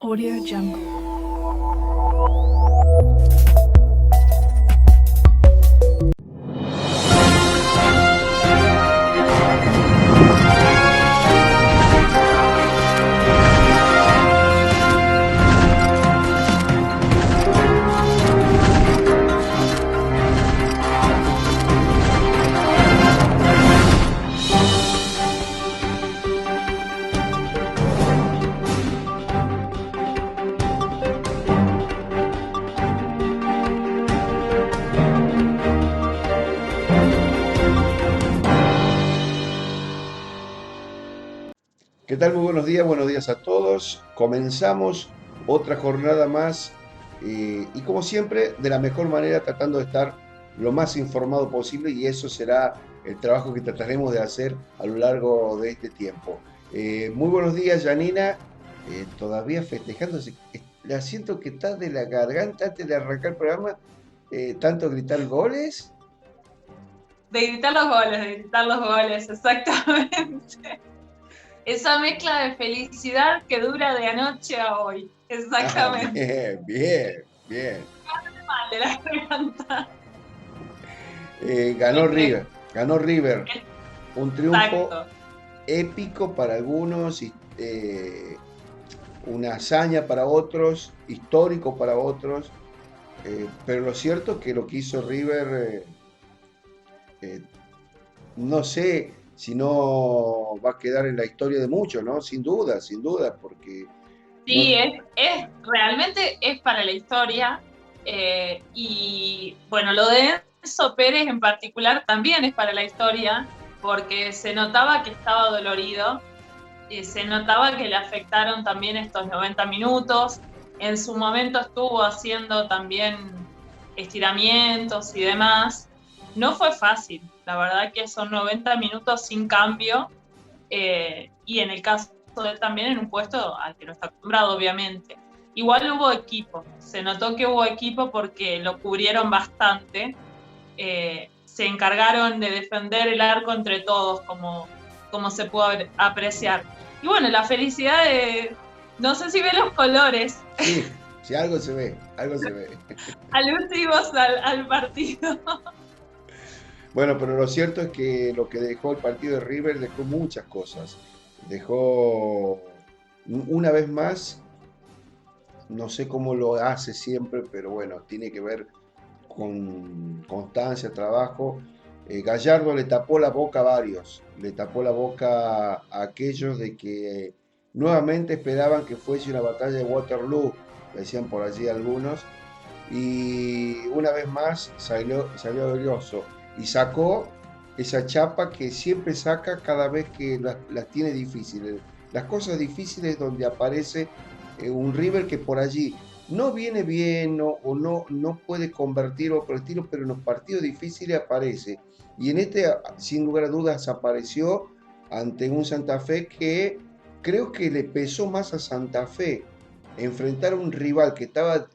Audio Jungle. ¿Qué tal? Muy buenos días a todos. Comenzamos otra jornada más y como siempre, de la mejor manera, tratando de estar lo más informado posible y eso será el trabajo que trataremos de hacer a lo largo de este tiempo. Muy buenos días, Janina. Todavía festejándose. La siento que está de la garganta antes de arrancar el programa. Tanto gritar goles. De gritar los goles, exactamente. Esa mezcla de felicidad que dura de anoche a hoy, Ah, exactamente. bien, bien, bien. Mal de la garganta. Ganó Este, River, ganó River. Un triunfo exacto. épico para algunos, una hazaña para otros, histórico para otros, pero lo cierto es que lo que hizo River, eh, no sé si no va a quedar en la historia de muchos, ¿no? Sin duda, porque no, Sí, realmente es para la historia. Y bueno, lo de Enzo Pérez en particular también es para la historia, porque se notaba que estaba dolorido. Se notaba que le afectaron también estos 90 minutos. En su momento estuvo haciendo también estiramientos y demás. No fue fácil, la verdad que son 90 minutos sin cambio, y en el caso de él también en un puesto al que no está acostumbrado, obviamente. Igual hubo equipo, se notó que hubo equipo porque lo cubrieron bastante. Se encargaron de defender el arco entre todos, como se pudo apreciar. Y bueno, la felicidad de, no sé si ve los colores sí, sí, algo se ve, algo se ve. alusivos al partido. Bueno, pero lo cierto es que lo que dejó el partido de River dejó muchas cosas. Dejó una vez más, no sé cómo lo hace siempre, pero bueno, tiene que ver con constancia, trabajo. Gallardo le tapó la boca a varios, le tapó la boca a aquellos de que nuevamente esperaban que fuese una batalla de Waterloo, decían por allí algunos, y una vez más salió glorioso y sacó esa chapa que siempre saca cada vez que las tiene difíciles. Las cosas difíciles donde aparece un River que por allí no viene bien o no puede convertir o por el estilo, pero en los partidos difíciles aparece. Y en este, sin lugar a dudas, apareció ante un Santa Fe que creo que le pesó más a Santa Fe enfrentar a un rival que estaba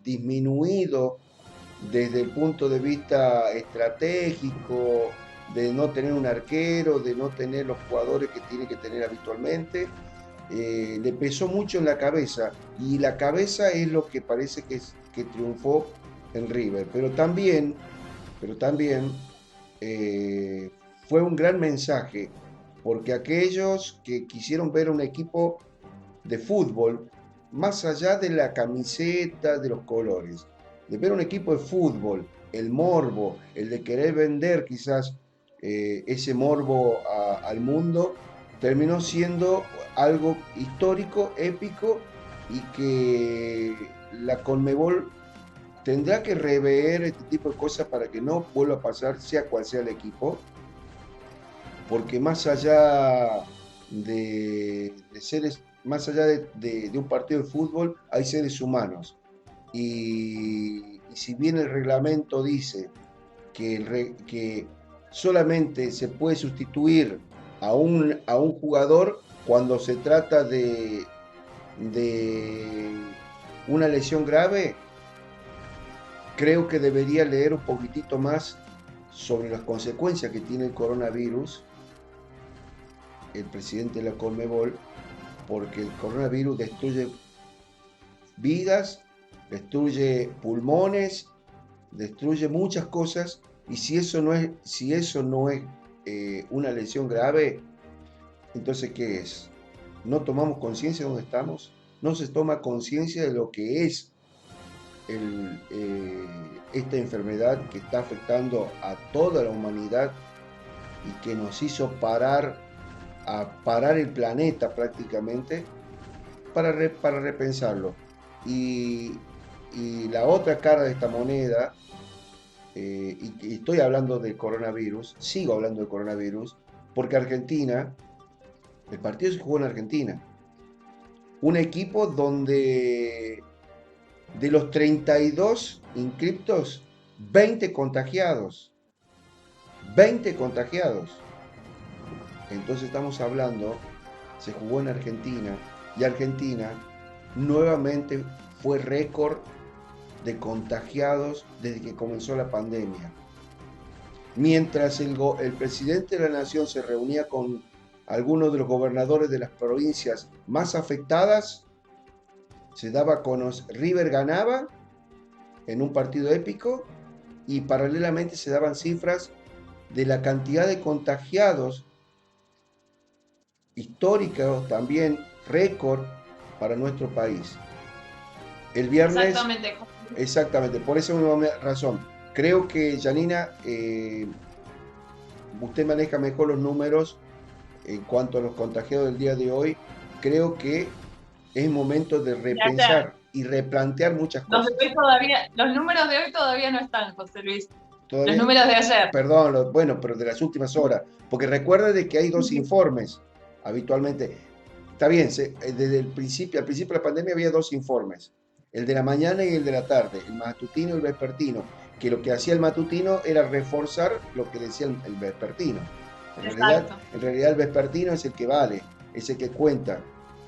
disminuido desde el punto de vista estratégico, de no tener un arquero, de no tener los jugadores que tiene que tener habitualmente, le pesó mucho en la cabeza y la cabeza es lo que parece que triunfó en River, pero también eh, fue un gran mensaje porque aquellos que quisieron ver un equipo de fútbol, más allá de la camiseta, de los colores, de ver un equipo de fútbol, el morbo, el de querer vender quizás ese morbo al mundo, terminó siendo algo histórico, épico y que la Conmebol tendrá que rever este tipo de cosas para que no vuelva a pasar, sea cual sea el equipo, porque más allá de seres, más allá de un partido de fútbol, hay seres humanos. Y si bien el reglamento dice que solamente se puede sustituir a un jugador cuando se trata de una lesión grave, creo que debería leer un poquitito más sobre las consecuencias que tiene el coronavirus el presidente de la Conmebol, porque el coronavirus destruye vidas, destruye pulmones, destruye muchas cosas, y si eso no es una lesión grave, entonces ¿qué es? ¿No tomamos conciencia de dónde estamos? ¿No se toma conciencia de lo que es esta enfermedad que está afectando a toda la humanidad y que nos hizo parar el planeta prácticamente para repensarlo? Y, y la otra cara de esta moneda, y estoy hablando del coronavirus, sigo hablando del coronavirus, porque Argentina, el partido se jugó en Argentina, un equipo donde de los 32 inscriptos, 20 contagiados, 20 contagiados. Entonces estamos hablando, se jugó en Argentina, y Argentina nuevamente fue récord de contagiados desde que comenzó la pandemia. Mientras el presidente de la nación se reunía con algunos de los gobernadores de las provincias más afectadas, se daba con River ganaba en un partido épico, y paralelamente se daban cifras de la cantidad de contagiados históricos, también récord para nuestro país. El viernes, exactamente, por esa misma razón, creo que Janina, usted maneja mejor los números en cuanto a los contagiados del día de hoy. Creo que es momento de repensar y replantear muchas cosas. Los números de hoy todavía no están, José Luis. ¿Todavía? Los números de ayer. Perdón, bueno, pero de las últimas horas. Porque recuerda de que hay dos informes habitualmente. Está bien, desde al principio de la pandemia había dos informes. El de la mañana y el de la tarde, el matutino y el vespertino. Que lo que hacía el matutino era reforzar lo que decía el vespertino. En realidad el vespertino es el que vale, es el que cuenta,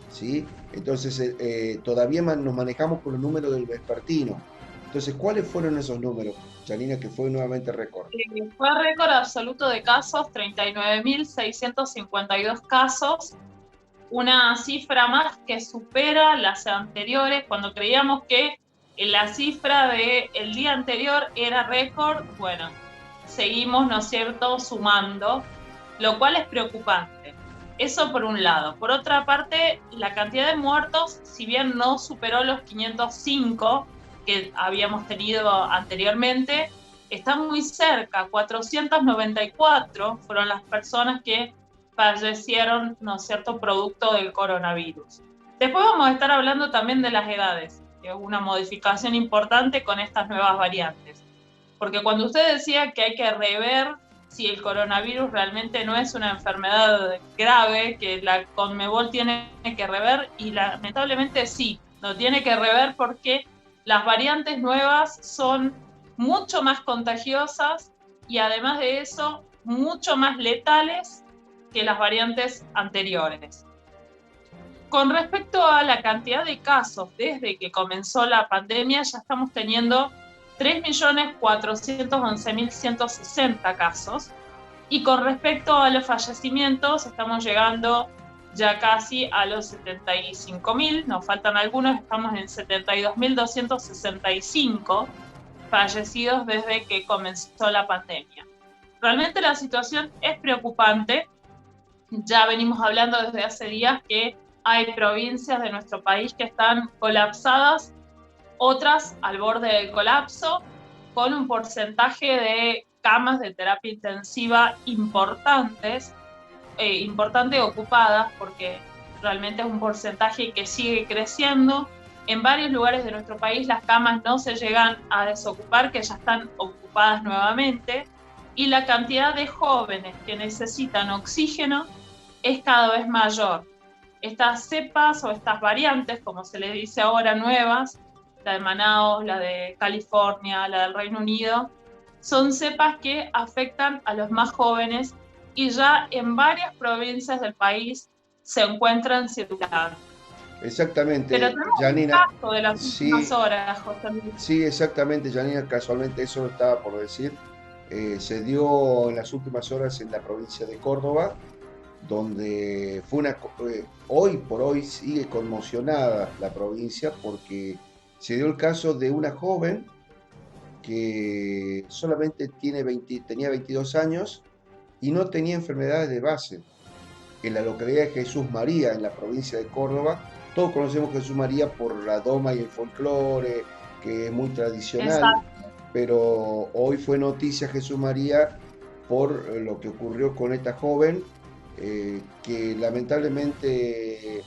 ¿sí? Entonces todavía nos manejamos con los números del vespertino. Entonces, ¿cuáles fueron esos números, Janina, que fue nuevamente récord? Fue récord absoluto de casos, 39.652 casos, una cifra más que supera las anteriores. Cuando creíamos que la cifra del día anterior era récord, bueno, seguimos, ¿no es cierto?, sumando, lo cual es preocupante. Eso por un lado. Por otra parte, la cantidad de muertos, si bien no superó los 505 que habíamos tenido anteriormente, está muy cerca. 494 fueron las personas que fallecieron, ¿no es cierto?, producto del coronavirus. Después vamos a estar hablando también de las edades, que es una modificación importante con estas nuevas variantes. Porque cuando usted decía que hay que rever si el coronavirus realmente no es una enfermedad grave, que la Conmebol tiene que rever, y lamentablemente sí, lo tiene que rever porque las variantes nuevas son mucho más contagiosas y además de eso, mucho más letales que las variantes anteriores. Con respecto a la cantidad de casos, desde que comenzó la pandemia ya estamos teniendo 3.411.160 casos, y con respecto a los fallecimientos estamos llegando ya casi a los 75.000, nos faltan algunos, estamos en 72.265 fallecidos desde que comenzó la pandemia. Realmente la situación es preocupante. Ya venimos hablando desde hace días que hay provincias de nuestro país que están colapsadas, otras al borde del colapso, con un porcentaje de camas de terapia intensiva importante ocupadas, porque realmente es un porcentaje que sigue creciendo. En varios lugares de nuestro país las camas no se llegan a desocupar, que ya están ocupadas nuevamente, y la cantidad de jóvenes que necesitan oxígeno es cada vez mayor. Estas cepas o estas variantes, como se les dice ahora, nuevas, la de Manaus, la de California, la del Reino Unido, son cepas que afectan a los más jóvenes y ya en varias provincias del país se encuentran circulando. Exactamente, Pero tenemos Janina. un caso de las últimas horas, José Luis. Sí, exactamente, Janina, casualmente eso lo estaba por decir. Se dio en las últimas horas en la provincia de Córdoba, donde fue hoy por hoy sigue conmocionada la provincia porque se dio el caso de una joven que solamente tenía 22 años y no tenía enfermedades de base. En la localidad de Jesús María, en la provincia de Córdoba, todos conocemos Jesús María por la doma y el folclore, que es muy tradicional, Exacto. pero hoy fue noticia Jesús María por lo que ocurrió con esta joven, que lamentablemente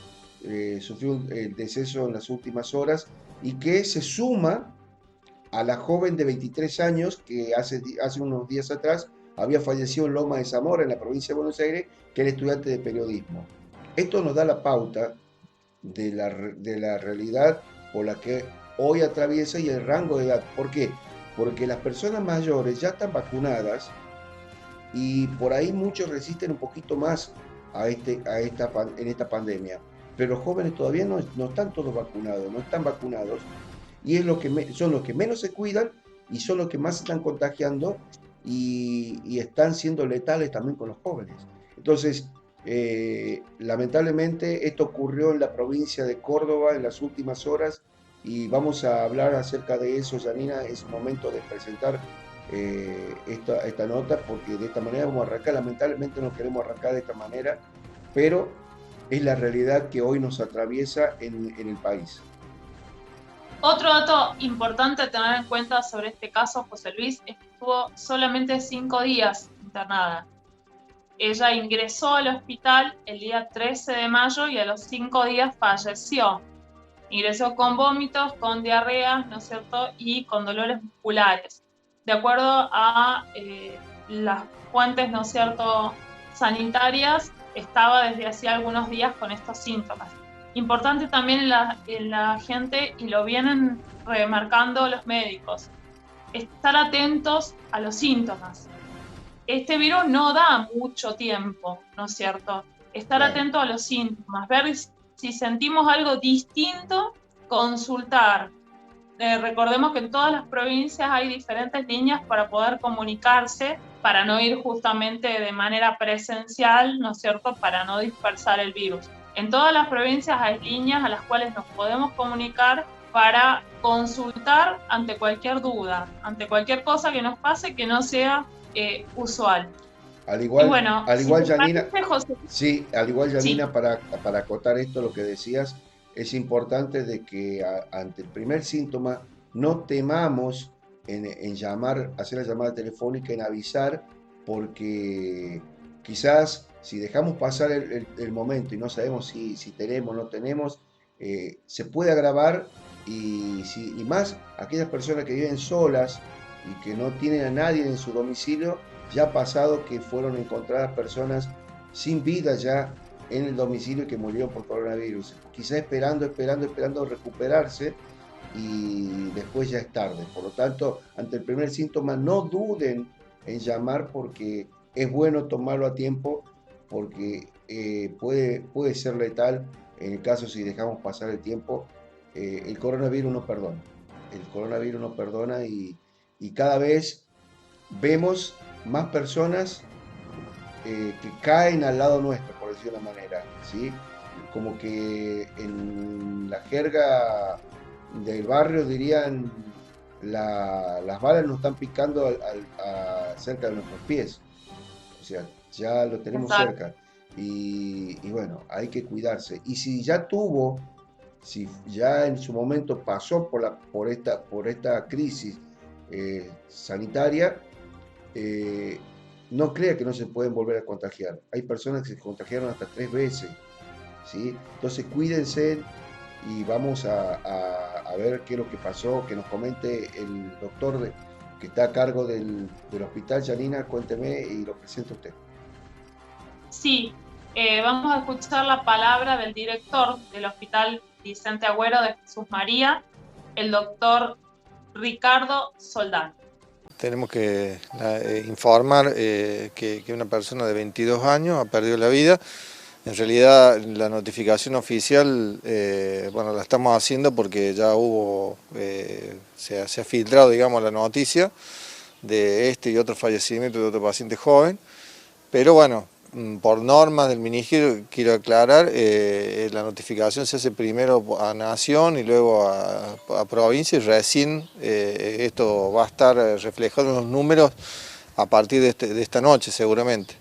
sufrió el deceso en las últimas horas y que se suma a la joven de 23 años que hace unos días atrás había fallecido en Loma de Zamora, en la provincia de Buenos Aires, que era estudiante de periodismo. Esto nos da la pauta de la realidad por la que hoy atraviesa y el rango de edad. ¿Por qué? Porque las personas mayores ya están vacunadas y por ahí muchos resisten un poquito más en esta pandemia. Pero los jóvenes todavía no están todos vacunados, no están vacunados y es son los que menos se cuidan y son los que más se están contagiando y están siendo letales también con los jóvenes. Entonces, lamentablemente esto ocurrió en la provincia de Córdoba en las últimas horas y vamos a hablar acerca de eso, Janina. Es momento de presentar esta nota porque de esta manera vamos a arrancar. Lamentablemente no queremos arrancar de esta manera, pero es la realidad que hoy nos atraviesa en el país. Otro dato importante a tener en cuenta sobre este caso, José Luis, es que estuvo solamente 5 días internada. Ella ingresó al hospital el día 13 de mayo y a los 5 días falleció. Ingresó con vómitos, con diarreas, ¿no es cierto?, y con dolores musculares. De acuerdo a las fuentes, ¿no es cierto?, sanitarias, estaba desde hacía algunos días con estos síntomas. Importante también en la gente, y lo vienen remarcando los médicos, estar atentos a los síntomas. Este virus no da mucho tiempo, ¿no es cierto? Estar Claro. atento a los síntomas, ver si sentimos algo distinto, consultar. Recordemos que en todas las provincias hay diferentes líneas para poder comunicarse, para no ir justamente de manera presencial, ¿no es cierto?, para no dispersar el virus. En todas las provincias hay líneas a las cuales nos podemos comunicar para consultar ante cualquier duda, ante cualquier cosa que nos pase que no sea usual. Y bueno, Al si igual, te Janina, parece, José, sí, al igual, sí, Janina, para acotar esto, lo que decías, es importante de que ante el primer síntoma no temamos en llamar, hacer la llamada telefónica, en avisar, porque quizás si dejamos pasar el momento y no sabemos si tenemos o no tenemos, se puede agravar y más aquellas personas que viven solas y que no tienen a nadie en su domicilio, ya ha pasado que fueron encontradas personas sin vida ya en el domicilio y que murieron por coronavirus. Quizá esperando recuperarse y después ya es tarde. Por lo tanto, ante el primer síntoma, no duden en llamar porque es bueno tomarlo a tiempo porque puede ser letal en el caso si dejamos pasar el tiempo. El coronavirus no perdona. El coronavirus no perdona y cada vez vemos más personas que caen al lado nuestro, por decirlo de una manera, ¿sí? Como que en la jerga del barrio dirían, las balas nos están picando cerca de nuestros pies, o sea, ya lo tenemos exacto. cerca. Y bueno, hay que cuidarse. Y si ya en su momento pasó por esta crisis sanitaria, eh, no crea que no se pueden volver a contagiar. Hay personas que se contagiaron hasta 3 veces, ¿sí? Entonces cuídense y vamos a ver qué es lo que pasó, que nos comente el doctor que está a cargo del hospital. Janina, cuénteme y lo presento a usted. Sí, vamos a escuchar la palabra del director del Hospital Vicente Agüero de Jesús María, el doctor Ricardo Soldán. Tenemos que informar que una persona de 22 años ha perdido la vida. En realidad la notificación oficial, bueno, la estamos haciendo porque ya se ha filtrado, digamos, la noticia de este y otro fallecimiento de otro paciente joven. Pero bueno, por normas del Ministerio, quiero aclarar, la notificación se hace primero a Nación y luego a provincia y recién esto va a estar reflejado en los números a partir de esta noche seguramente.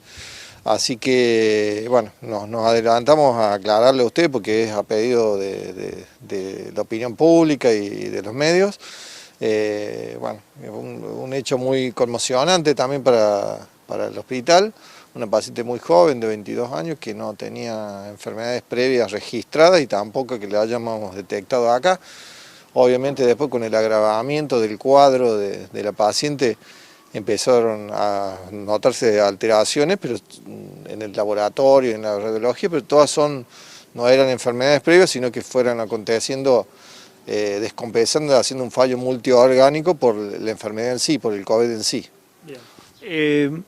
Así que, bueno, nos adelantamos a aclararle a usted porque es a pedido de la opinión pública y de los medios. Bueno, un hecho muy conmocionante también para el hospital. Una paciente muy joven de 22 años que no tenía enfermedades previas registradas y tampoco que le hayamos detectado acá. Obviamente después con el agravamiento del cuadro de la paciente empezaron a notarse alteraciones, pero en el laboratorio, en la radiología, pero todas no eran enfermedades previas, sino que fueran aconteciendo, descompensando, haciendo un fallo multiorgánico por la enfermedad en sí, por el COVID en sí. Bien.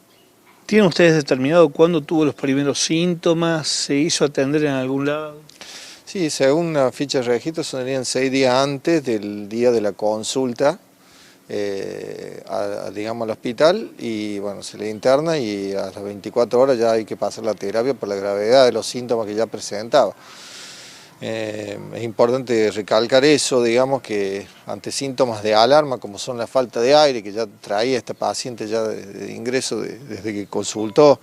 ¿Tienen ustedes determinado cuándo tuvo los primeros síntomas? ¿Se hizo atender en algún lado? Sí, según la ficha de registro, serían 6 días antes del día de la consulta, digamos al hospital, y bueno, se le interna y a las 24 horas ya hay que pasar la terapia por la gravedad de los síntomas que ya presentaba. Es importante recalcar eso, digamos, que ante síntomas de alarma como son la falta de aire que ya traía esta paciente ya de ingreso desde que consultó,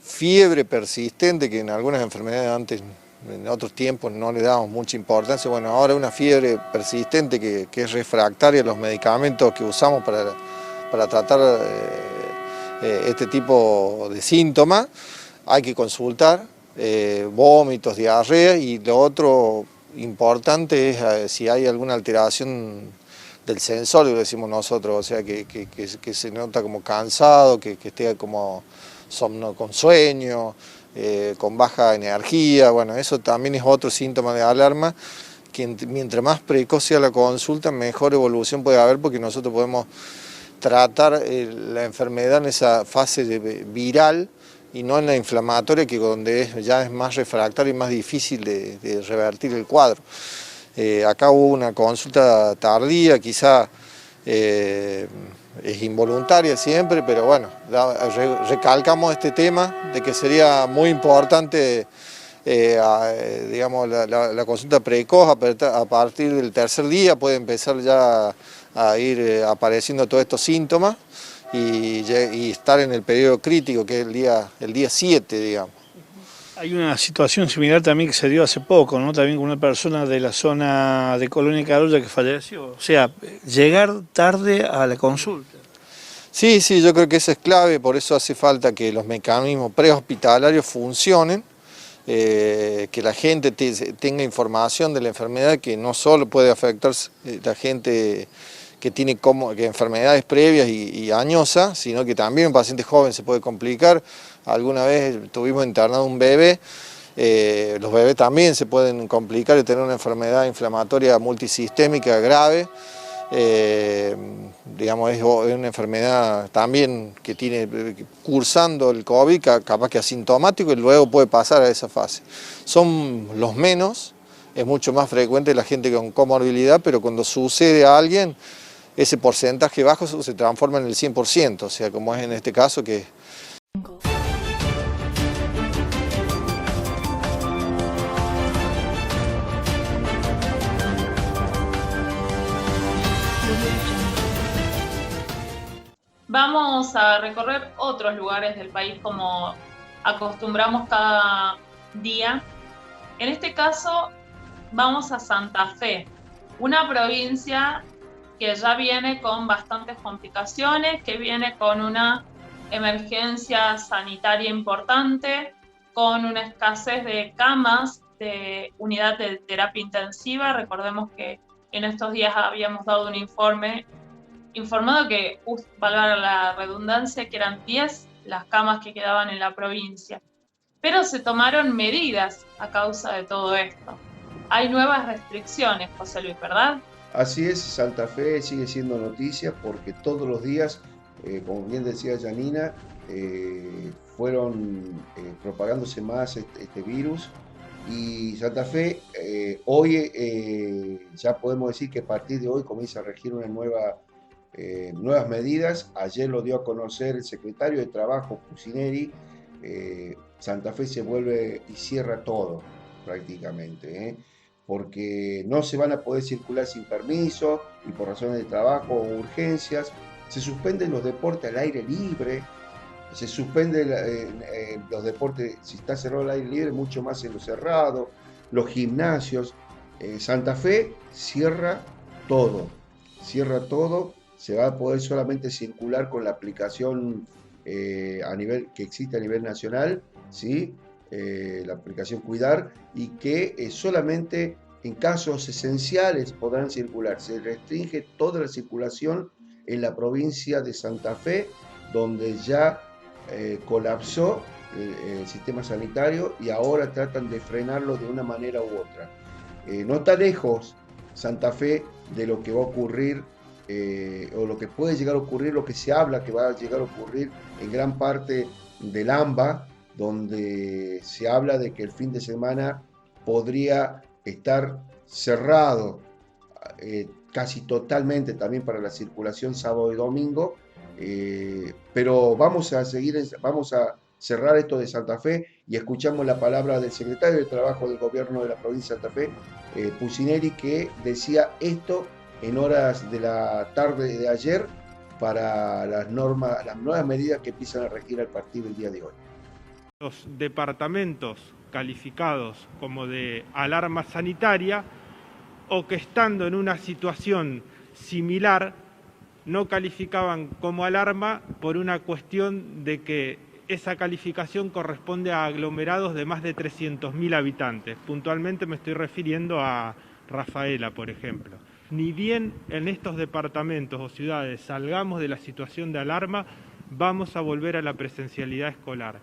fiebre persistente que en algunas enfermedades antes, en otros tiempos no le dábamos mucha importancia, bueno, ahora una fiebre persistente que es refractaria a los medicamentos que usamos para tratar este tipo de síntomas, hay que consultar. Vómitos, diarrea, y lo otro importante es si hay alguna alteración del sensorio, decimos nosotros, o sea que se nota como cansado, que esté como con sueño, con baja energía. Bueno, eso también es otro síntoma de alarma, que mientras más precoz sea la consulta, mejor evolución puede haber, porque nosotros podemos tratar la enfermedad en esa fase viral, y no en la inflamatoria, que donde ya es más refractario y más difícil de revertir el cuadro. Acá hubo una consulta tardía, quizá es involuntaria siempre, pero bueno, recalcamos este tema de que sería muy importante, digamos, la consulta precoz a partir del tercer día, puede empezar ya a ir apareciendo todos estos síntomas, y estar en el periodo crítico, que es el día 7, digamos. Hay una situación similar también que se dio hace poco, ¿no? También con una persona de la zona de Colonia Carolla que falleció. O sea, llegar tarde a la consulta. Sí, yo creo que eso es clave, por eso hace falta que los mecanismos prehospitalarios funcionen, que la gente tenga información de la enfermedad, que no solo puede afectar la gente que tiene que enfermedades previas y añosas, sino que también un paciente joven se puede complicar. Alguna vez tuvimos internado un bebé, los bebés también se pueden complicar y tener una enfermedad inflamatoria multisistémica grave. Digamos, es una enfermedad también que tiene cursando el COVID, capaz que asintomático, y luego puede pasar a esa fase. Son los menos, es mucho más frecuente la gente con comorbilidad, pero cuando sucede a alguien, ese porcentaje bajo se transforma en el 100%, o sea, como es en este caso que... Vamos a recorrer otros lugares del país como acostumbramos cada día. En este caso, vamos a Santa Fe, una provincia que ya viene con bastantes complicaciones, que viene con una emergencia sanitaria importante, con una escasez de camas de unidad de terapia intensiva. Recordemos que en estos días habíamos dado un informe informado que, valga la redundancia, que eran 10 las camas que quedaban en la provincia. Pero se tomaron medidas a causa de todo esto. Hay nuevas restricciones, José Luis, ¿verdad? Así es, Santa Fe sigue siendo noticia porque todos los días, como bien decía Janina, fueron propagándose más este virus. Y Santa Fe, hoy ya podemos decir que a partir de hoy comienza a regir nuevas medidas. Ayer lo dio a conocer el secretario de Trabajo, Cucineri, Santa Fe se vuelve y cierra todo prácticamente, porque no se van a poder circular sin permiso y por razones de trabajo o urgencias. Se suspenden los deportes al aire libre, se suspenden los deportes, si está cerrado al aire libre, mucho más en lo cerrado, los gimnasios. Santa Fe cierra todo, se va a poder solamente circular con la aplicación que existe a nivel nacional, ¿sí? La aplicación Cuidar, y que solamente en casos esenciales podrán circular. Se restringe toda la circulación en la provincia de Santa Fe, donde ya colapsó el sistema sanitario y ahora tratan de frenarlo de una manera u otra. No está lejos Santa Fe de lo que va a ocurrir o lo que puede llegar a ocurrir, lo que se habla que va a llegar a ocurrir en gran parte del AMBA, donde se habla de que el fin de semana podría estar cerrado casi totalmente también para la circulación sábado y domingo, pero vamos a cerrar esto de Santa Fe y escuchamos la palabra del secretario de Trabajo del Gobierno de la provincia de Santa Fe, Pucineri, que decía esto en horas de la tarde de ayer para las nuevas medidas que empiezan a regir al partir del día de hoy. Los departamentos calificados como de alarma sanitaria o que estando en una situación similar no calificaban como alarma por una cuestión de que esa calificación corresponde a aglomerados de más de 300.000 habitantes. Puntualmente me estoy refiriendo a Rafaela, por ejemplo. Ni bien en estos departamentos o ciudades salgamos de la situación de alarma, vamos a volver a la presencialidad escolar.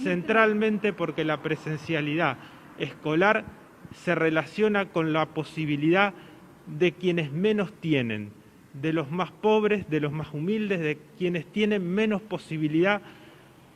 Centralmente porque la presencialidad escolar se relaciona con la posibilidad de quienes menos tienen, de los más pobres, de los más humildes, de quienes tienen menos posibilidad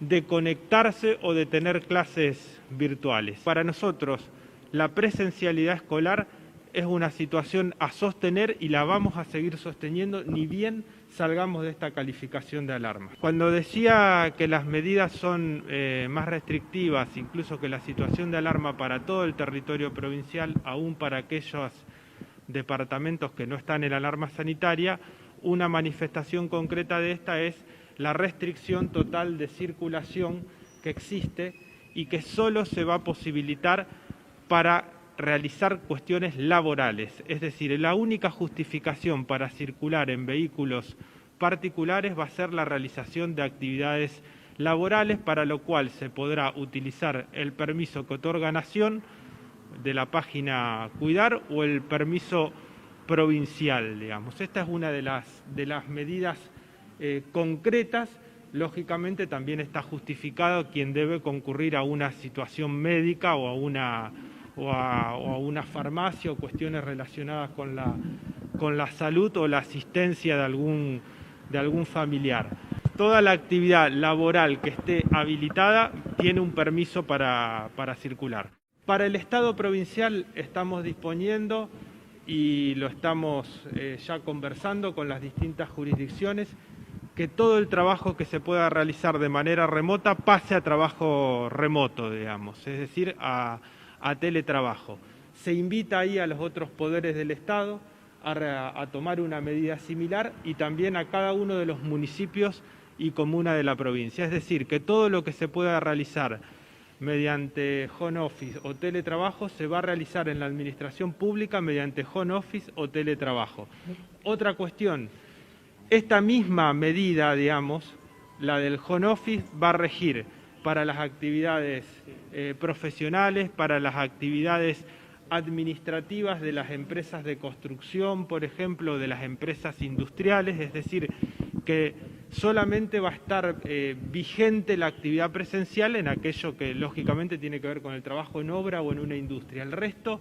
de conectarse o de tener clases virtuales. Para nosotros, la presencialidad escolar es una situación a sostener y la vamos a seguir sosteniendo ni bien salgamos de esta calificación de alarma. Cuando decía que las medidas son más restrictivas, incluso que la situación de alarma para todo el territorio provincial, aún para aquellos departamentos que no están en alarma sanitaria, una manifestación concreta de esta es la restricción total de circulación que existe y que solo se va a posibilitar para realizar cuestiones laborales, es decir, la única justificación para circular en vehículos particulares va a ser la realización de actividades laborales, para lo cual se podrá utilizar el permiso que otorga Nación de la página Cuidar o el permiso provincial, digamos. Esta es una de las medidas concretas. Lógicamente también está justificado quien debe concurrir a una situación médica o a una farmacia o cuestiones relacionadas con la salud o la asistencia de algún familiar. Toda la actividad laboral que esté habilitada tiene un permiso para circular. Para el Estado provincial estamos disponiendo y lo estamos ya conversando con las distintas jurisdicciones, que todo el trabajo que se pueda realizar de manera remota pase a trabajo remoto, digamos, es decir, a teletrabajo. Se invita ahí a los otros poderes del Estado a tomar una medida similar y también a cada uno de los municipios y comunas de la provincia. Es decir, que todo lo que se pueda realizar mediante home office o teletrabajo se va a realizar en la administración pública mediante home office o teletrabajo. Otra cuestión, esta misma medida, digamos, la del home office, va a regir para las actividades profesionales, para las actividades administrativas de las empresas de construcción, por ejemplo, de las empresas industriales, es decir, que solamente va a estar vigente la actividad presencial en aquello que lógicamente tiene que ver con el trabajo en obra o en una industria. El resto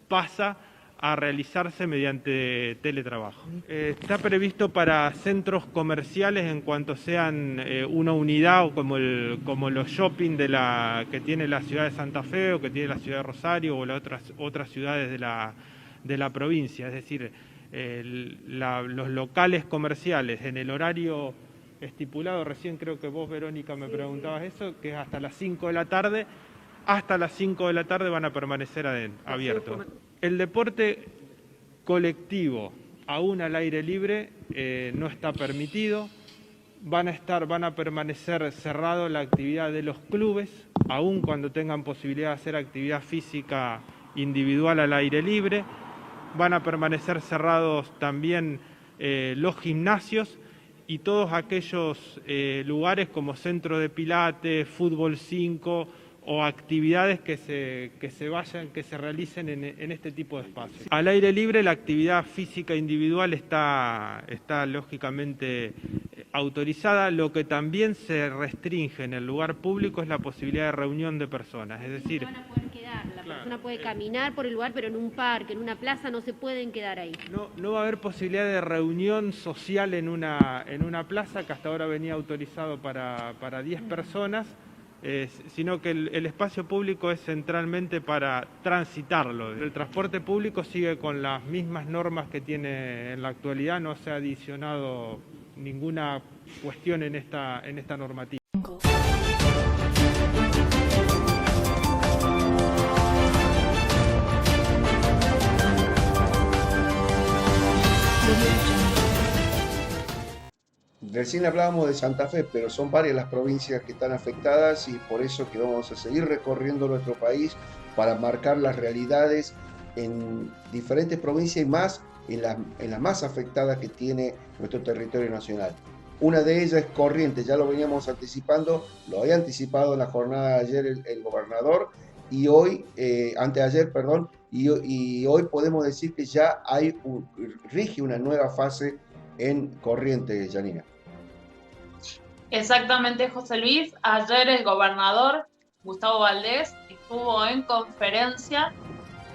pasa a realizarse mediante teletrabajo. Está previsto para centros comerciales en cuanto sean una unidad o como los shopping que tiene la ciudad de Santa Fe o que tiene la ciudad de Rosario o las otras ciudades de la provincia. Es decir, los locales comerciales en el horario estipulado, recién creo que vos, Verónica, me preguntabas eso, que es hasta las 5 de la tarde. Hasta las 5 de la tarde van a permanecer abiertos. El deporte colectivo, aún al aire libre, no está permitido. Van a permanecer cerrados la actividad de los clubes, aún cuando tengan posibilidad de hacer actividad física individual al aire libre. Van a permanecer cerrados también los gimnasios y todos aquellos lugares como centro de pilates, fútbol 5 o actividades que se realicen en este tipo de espacios. Al aire libre la actividad física individual está lógicamente autorizada. Lo que también se restringe en el lugar público es la posibilidad de reunión de personas, es decir... No van a poder quedar, la persona puede caminar por el lugar, pero en un parque, en una plaza no se pueden quedar ahí. No va a haber posibilidad de reunión social en una plaza, que hasta ahora venía autorizado para 10 personas, sino que el espacio público es centralmente para transitarlo. El transporte público sigue con las mismas normas que tiene en la actualidad, no se ha adicionado ninguna cuestión en esta normativa. Recién hablábamos de Santa Fe, pero son varias las provincias que están afectadas y por eso que vamos a seguir recorriendo nuestro país para marcar las realidades en diferentes provincias y más en las más afectadas que tiene nuestro territorio nacional. Una de ellas es Corrientes, ya lo veníamos anticipando, lo había anticipado en la jornada de ayer el gobernador y hoy, anteayer, perdón, y hoy podemos decir que ya rige una nueva fase en Corrientes, Janina. Exactamente, José Luis. Ayer el gobernador Gustavo Valdés estuvo en conferencia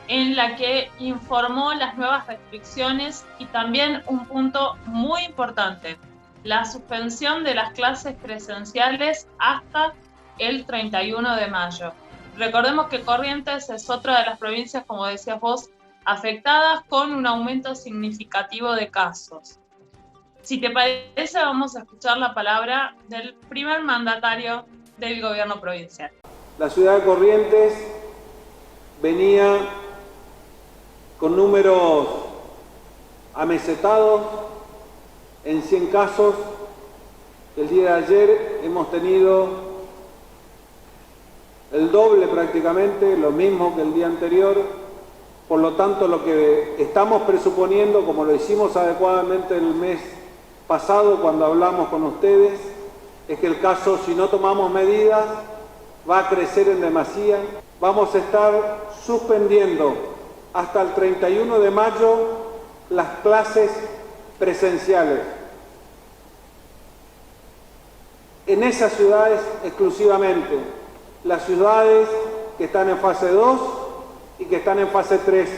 en la que informó las nuevas restricciones y también un punto muy importante, la suspensión de las clases presenciales hasta el 31 de mayo. Recordemos que Corrientes es otra de las provincias, como decías vos, afectadas con un aumento significativo de casos. Si te parece, vamos a escuchar la palabra del primer mandatario del gobierno provincial. La ciudad de Corrientes venía con números amesetados en 100 casos. El día de ayer hemos tenido el doble prácticamente, lo mismo que el día anterior. Por lo tanto, lo que estamos presuponiendo, como lo hicimos adecuadamente el mes pasado cuando hablamos con ustedes, es que el caso, si no tomamos medidas, va a crecer en demasía. Vamos a estar suspendiendo hasta el 31 de mayo las clases presenciales. En esas ciudades exclusivamente, las ciudades que están en fase 2 y que están en fase 3.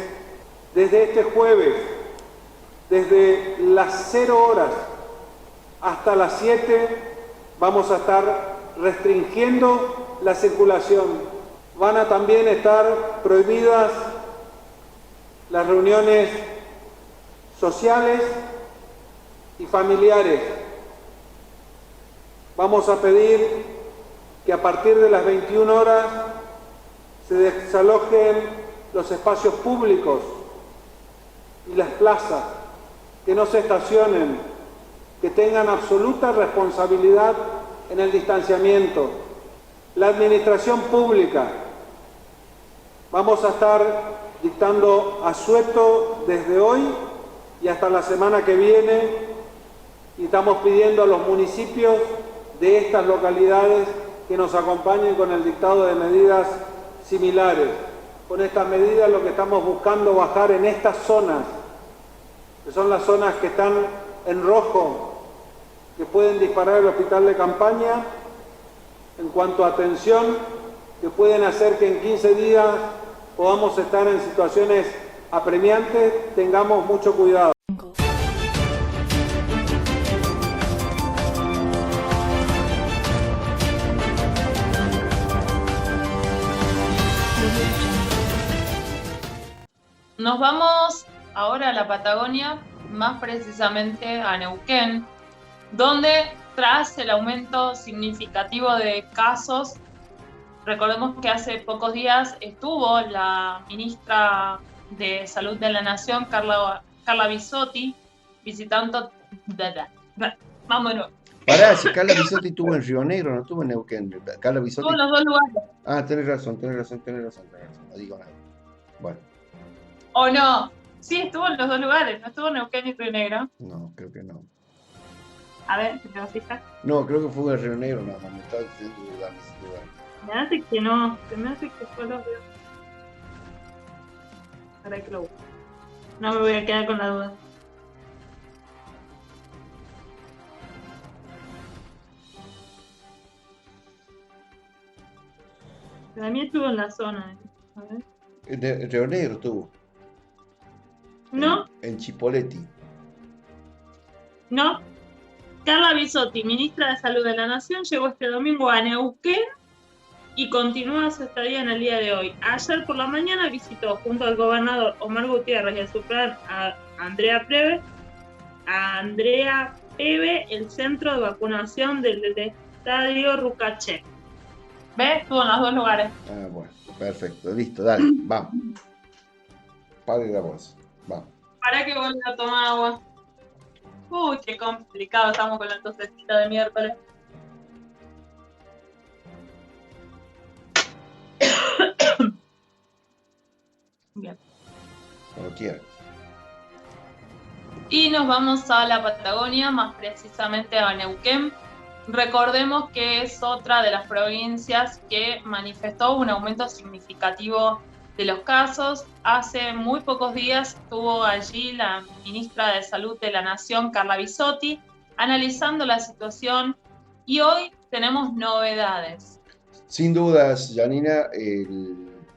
Desde este jueves, desde las 0 horas hasta las 7, vamos a estar restringiendo la circulación. Van a también estar prohibidas las reuniones sociales y familiares. Vamos a pedir que a partir de las 21 horas se desalojen los espacios públicos y las plazas, que no se estacionen, que tengan absoluta responsabilidad en el distanciamiento. La administración pública, vamos a estar dictando asueto desde hoy y hasta la semana que viene, y estamos pidiendo a los municipios de estas localidades que nos acompañen con el dictado de medidas similares. Con estas medidas lo que estamos buscando bajar en estas zonas, que son las zonas que están en rojo, que pueden disparar el hospital de campaña, en cuanto a atención, que pueden hacer que en 15 días podamos estar en situaciones apremiantes, tengamos mucho cuidado. Nos vamos ahora a la Patagonia, más precisamente a Neuquén, donde tras el aumento significativo de casos. Recordemos que hace pocos días estuvo la ministra de Salud de la Nación, Carla Bisotti, visitando... Vámonos. Pará, si Carla Bisotti estuvo en Río Negro, no estuvo en Neuquén. Carla Bisotti... Estuvo en los dos lugares. Ah, tenés razón, no digo nada. Bueno. ¿O no? Sí, estuvo en los dos lugares, no estuvo en Neuquén y Río Negro. No, creo que no. A ver, ¿te vas a fijar? No, creo que fue en Río Negro, nada más, me estaba diciendo dudar. Me hace que no, se me hace que fue los dos. Ahora que lo busco. No me voy a quedar con la duda. Para mí estuvo en la zona. A ver. En Río Negro estuvo. ¿No? En Chipoleti. No. Carla Bisotti, ministra de Salud de la Nación, llegó este domingo a Neuquén y continúa su estadía en el día de hoy. Ayer por la mañana visitó junto al gobernador Omar Gutiérrez y al subplan a Andrea Pebe el centro de vacunación del estadio Rucaché. ¿Ves? Estuvo en los dos lugares. Ah, bueno, perfecto, listo, dale, vamos. Padre la voz, vamos. Para que vuelva a tomar agua. Uy, qué complicado estamos con la tosecita de miércoles. Bien. Cuando quiera. Y nos vamos a la Patagonia, más precisamente a Neuquén. Recordemos que es otra de las provincias que manifestó un aumento significativo de los casos. Hace muy pocos días estuvo allí la ministra de Salud de la Nación, Carla Bisotti, analizando la situación y hoy tenemos novedades. Sin dudas, Janina,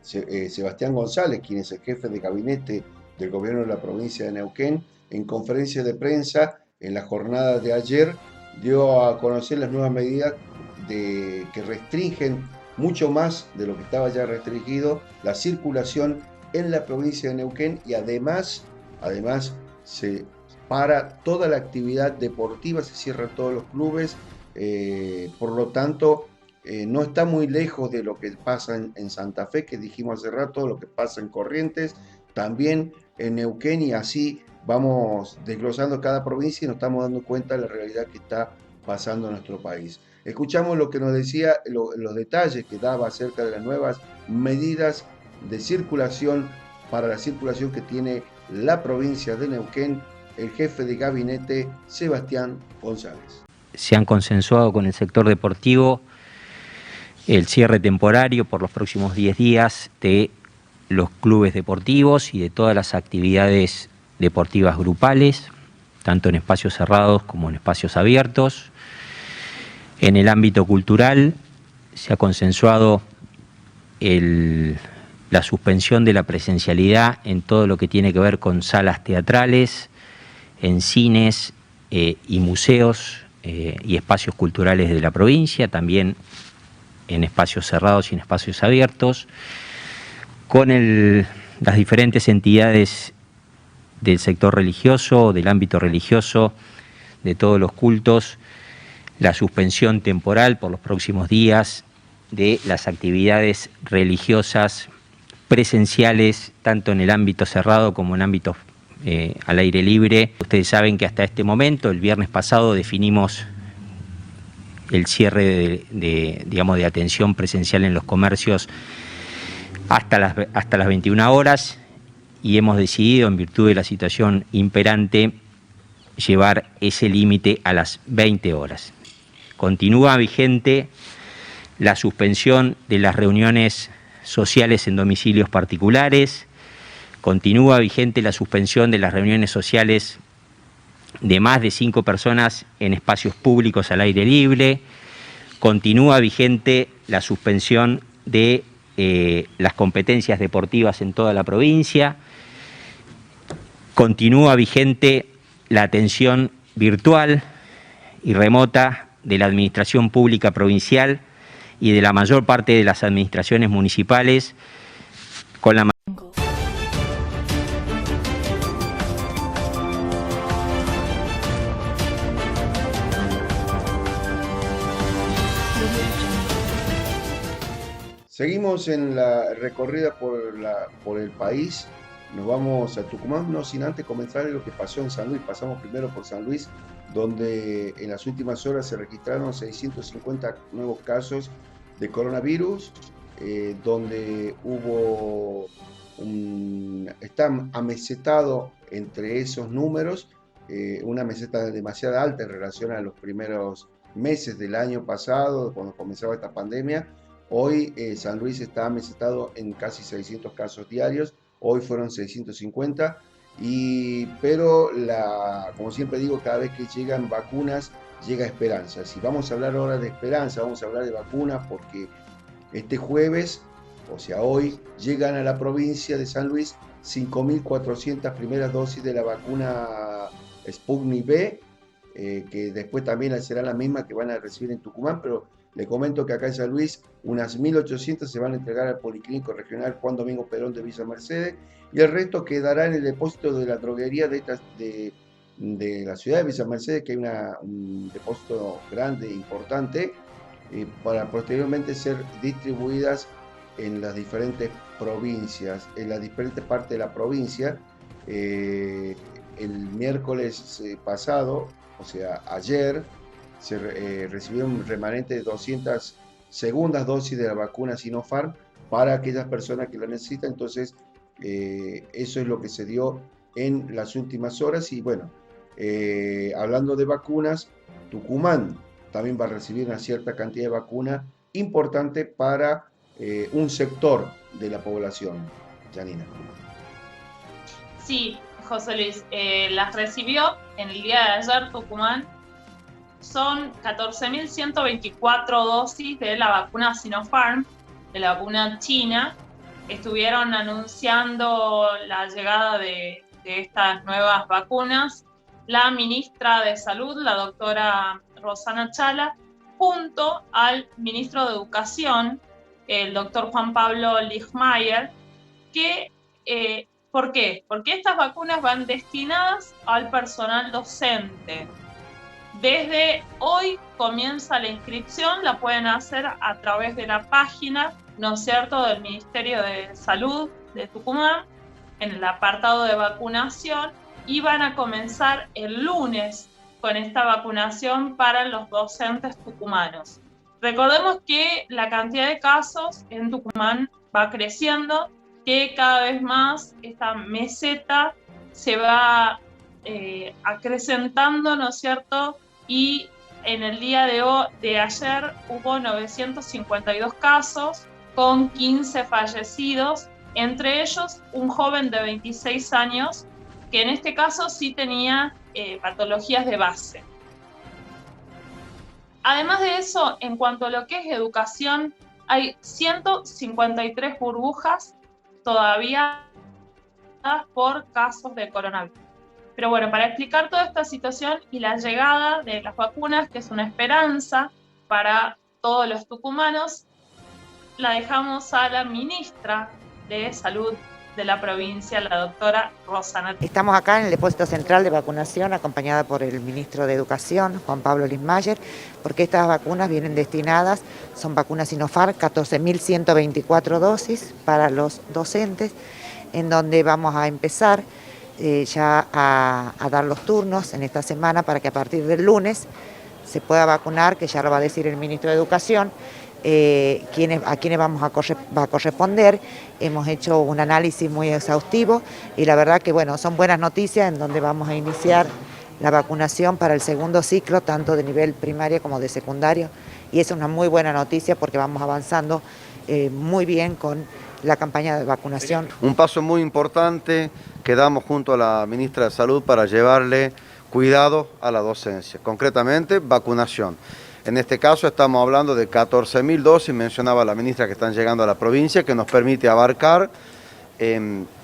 Sebastián González, quien es el jefe de gabinete del gobierno de la provincia de Neuquén, en conferencia de prensa en la jornada de ayer, dio a conocer las nuevas medidas que restringen mucho más de lo que estaba ya restringido la circulación en la provincia de Neuquén y además se para toda la actividad deportiva, se cierran todos los clubes, por lo tanto no está muy lejos de lo que pasa en Santa Fe, que dijimos hace rato, lo que pasa en Corrientes, también en Neuquén, y así vamos desglosando cada provincia y nos estamos dando cuenta de la realidad que está pasando en nuestro país. Escuchamos lo que nos decía, los detalles que daba acerca de las nuevas medidas de circulación para la circulación que tiene la provincia de Neuquén, el jefe de gabinete Sebastián González. Se han consensuado con el sector deportivo el cierre temporario por los próximos 10 días de los clubes deportivos y de todas las actividades deportivas grupales, tanto en espacios cerrados como en espacios abiertos. En el ámbito cultural se ha consensuado la suspensión de la presencialidad en todo lo que tiene que ver con salas teatrales, en cines y museos y espacios culturales de la provincia, también en espacios cerrados y en espacios abiertos, con las diferentes entidades del sector religioso, del ámbito religioso, de todos los cultos, la suspensión temporal por los próximos días de las actividades religiosas presenciales, tanto en el ámbito cerrado como en ámbitos al aire libre. Ustedes saben que hasta este momento, el viernes pasado, definimos el cierre de atención presencial en los comercios hasta las 21 horas y hemos decidido, en virtud de la situación imperante, llevar ese límite a las 20 horas. Continúa vigente la suspensión de las reuniones sociales en domicilios particulares, continúa vigente la suspensión de las reuniones sociales de más de 5 personas en espacios públicos al aire libre, continúa vigente la suspensión de las competencias deportivas en toda la provincia, continúa vigente la atención virtual y remota de la administración pública provincial y de la mayor parte de las administraciones municipales con la Seguimos en la recorrida por el país. Nos vamos a Tucumán, no sin antes comentar lo que pasó en San Luis. Pasamos primero por San Luis, donde en las últimas horas se registraron 650 nuevos casos de coronavirus, donde está amesetado entre esos números, una meseta demasiado alta en relación a los primeros meses del año pasado, cuando comenzaba esta pandemia. Hoy San Luis está amesetado en casi 600 casos diarios, hoy fueron 650, pero como siempre digo, cada vez que llegan vacunas, llega esperanza. Si vamos a hablar ahora de esperanza, vamos a hablar de vacunas, porque este jueves, o sea hoy, llegan a la provincia de San Luis 5.400 primeras dosis de la vacuna Sputnik V, que después también será la misma que van a recibir en Tucumán, pero le comento que acá en San Luis unas 1.800 se van a entregar al Policlínico Regional Juan Domingo Perón de Villa Mercedes, y el resto quedará en el depósito de la droguería de la ciudad de Villa Mercedes, que hay un depósito grande e importante, para posteriormente ser distribuidas en las diferentes provincias, en las diferentes partes de la provincia. El miércoles pasado, o sea, ayer, se recibió un remanente de 200 segundas dosis de la vacuna Sinopharm para aquellas personas que la necesitan. Entonces, eso es lo que se dio en las últimas horas. Y bueno, hablando de vacunas, Tucumán también va a recibir una cierta cantidad de vacuna importante para un sector de la población. Janina. Sí, José Luis, las recibió en el día de ayer Tucumán. Son 14.124 dosis de la vacuna Sinopharm, de la vacuna china. Estuvieron anunciando la llegada de estas nuevas vacunas la ministra de Salud, la doctora Rosana Chala, junto al ministro de Educación, el doctor Juan Pablo Ligmayer, ¿por qué? Porque estas vacunas van destinadas al personal docente. Desde hoy comienza la inscripción, la pueden hacer a través de la página, ¿no es cierto?, del Ministerio de Salud de Tucumán, en el apartado de vacunación, y van a comenzar el lunes con esta vacunación para los docentes tucumanos. Recordemos que la cantidad de casos en Tucumán va creciendo, que cada vez más esta meseta se va acrecentando, ¿no es cierto? Y en el día de ayer hubo 952 casos con 15 fallecidos, entre ellos un joven de 26 años que en este caso sí tenía patologías de base. Además de eso, en cuanto a lo que es educación, hay 153 burbujas todavía por casos de coronavirus. Pero bueno, para explicar toda esta situación y la llegada de las vacunas, que es una esperanza para todos los tucumanos, la dejamos a la ministra de Salud de la provincia, la doctora Rosana. Estamos acá en el depósito central de vacunación, acompañada por el ministro de Educación, Juan Pablo Ligmayer, porque estas vacunas vienen destinadas, son vacunas Sinopharm, 14.124 dosis para los docentes, en donde vamos a empezar ya a dar los turnos en esta semana para que a partir del lunes se pueda vacunar, que ya lo va a decir el ministro de Educación, a quienes va a corresponder. Hemos hecho un análisis muy exhaustivo y la verdad que bueno, son buenas noticias en donde vamos a iniciar la vacunación para el segundo ciclo, tanto de nivel primario como de secundario, y es una muy buena noticia porque vamos avanzando muy bien con la campaña de vacunación. Un paso muy importante que damos junto a la ministra de Salud para llevarle cuidado a la docencia, concretamente vacunación. En este caso estamos hablando de 14.000 dosis, mencionaba la ministra, que están llegando a la provincia, que nos permite abarcar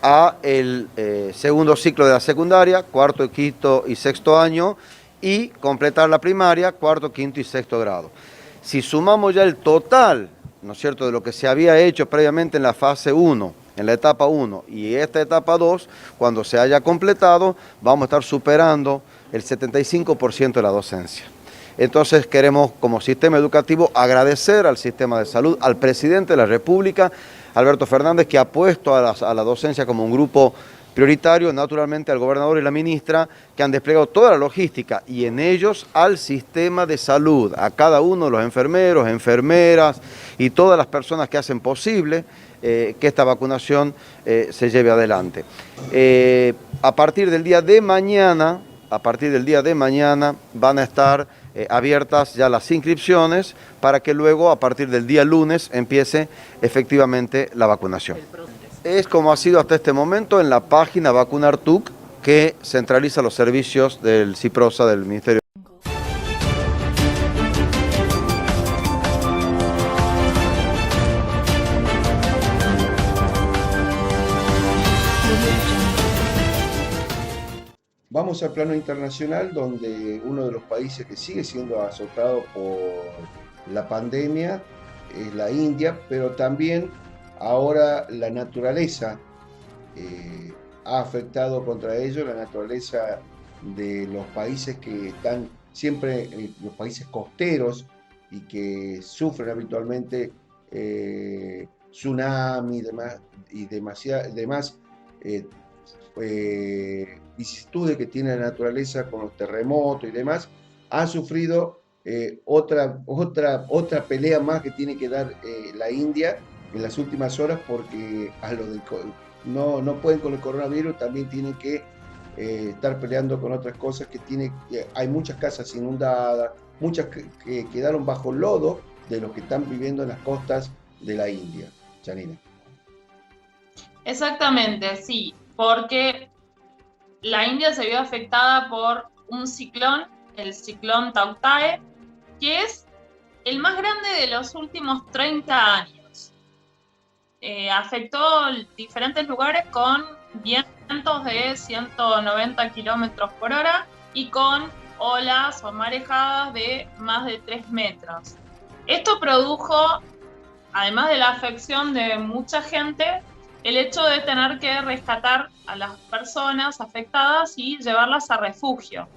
a el segundo ciclo de la secundaria, cuarto, quinto y sexto año, y completar la primaria, cuarto, quinto y sexto grado. Si sumamos ya el total, ¿no es cierto?, de lo que se había hecho previamente en la fase 1, en la etapa 1 y esta etapa 2, cuando se haya completado, vamos a estar superando el 75% de la docencia. Entonces queremos, como sistema educativo, agradecer al sistema de salud, al presidente de la República, Alberto Fernández, que ha puesto a la docencia como un grupo prioritario, naturalmente al gobernador y la ministra, que han desplegado toda la logística, y en ellos al sistema de salud, a cada uno de los enfermeros, enfermeras y todas las personas que hacen posible que esta vacunación se lleve adelante. A partir del día de mañana van a estar abiertas ya las inscripciones para que luego, a partir del día lunes, empiece efectivamente la vacunación. Es como ha sido hasta este momento en la página VacunarTuc, que centraliza los servicios del CIPROSA del Ministerio. Vamos al plano internacional, donde uno de los países que sigue siendo azotado por la pandemia es la India, pero también ahora la naturaleza ha afectado contra ellos, la naturaleza de los países que están siempre, los países costeros y que sufren habitualmente tsunami y demás vicisitudes que tiene la naturaleza con los terremotos y demás, han sufrido otra pelea más que tiene que dar la India en las últimas horas, porque no pueden con el coronavirus, también tienen que estar peleando con otras cosas hay muchas casas inundadas, muchas que quedaron bajo lodo de los que están viviendo en las costas de la India. Janina. Exactamente, sí, porque la India se vio afectada por un ciclón, el ciclón Tauktae, que es el más grande de los últimos 30 años. Afectó diferentes lugares con vientos de 190 kilómetros por hora y con olas o marejadas de más de 3 metros. Esto produjo, además de la afección de mucha gente, el hecho de tener que rescatar a las personas afectadas y llevarlas a refugio,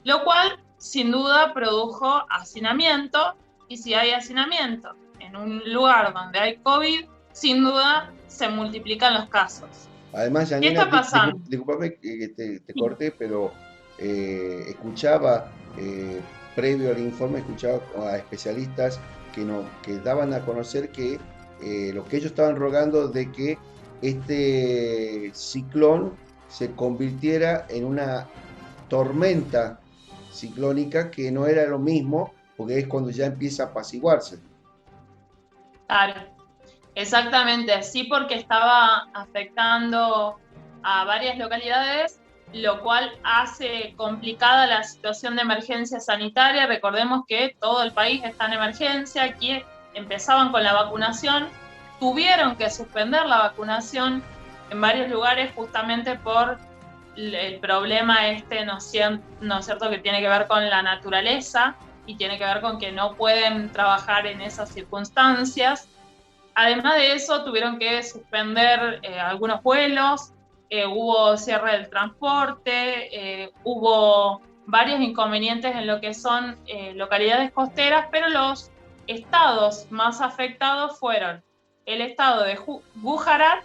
lo cual sin duda produjo hacinamiento, y si hay hacinamiento en un lugar donde hay COVID, sin duda se multiplican los casos. Además, Janina, ¿qué está pasando? Discúlpame que te corté, pero escuchaba, previo al informe, escuchaba a especialistas que daban a conocer que lo que ellos estaban rogando de que este ciclón se convirtiera en una tormenta ciclónica, que no era lo mismo, porque es cuando ya empieza a apaciguarse. Claro, exactamente, sí, porque estaba afectando a varias localidades, lo cual hace complicada la situación de emergencia sanitaria. Recordemos que todo el país está en emergencia, aquí empezaban con la vacunación, tuvieron que suspender la vacunación en varios lugares justamente por el problema ¿no es cierto?, que tiene que ver con la naturaleza y tiene que ver con que no pueden trabajar en esas circunstancias. Además de eso, tuvieron que suspender algunos vuelos, hubo cierre del transporte, hubo varios inconvenientes en lo que son localidades costeras, pero los estados más afectados fueron el estado de Gujarat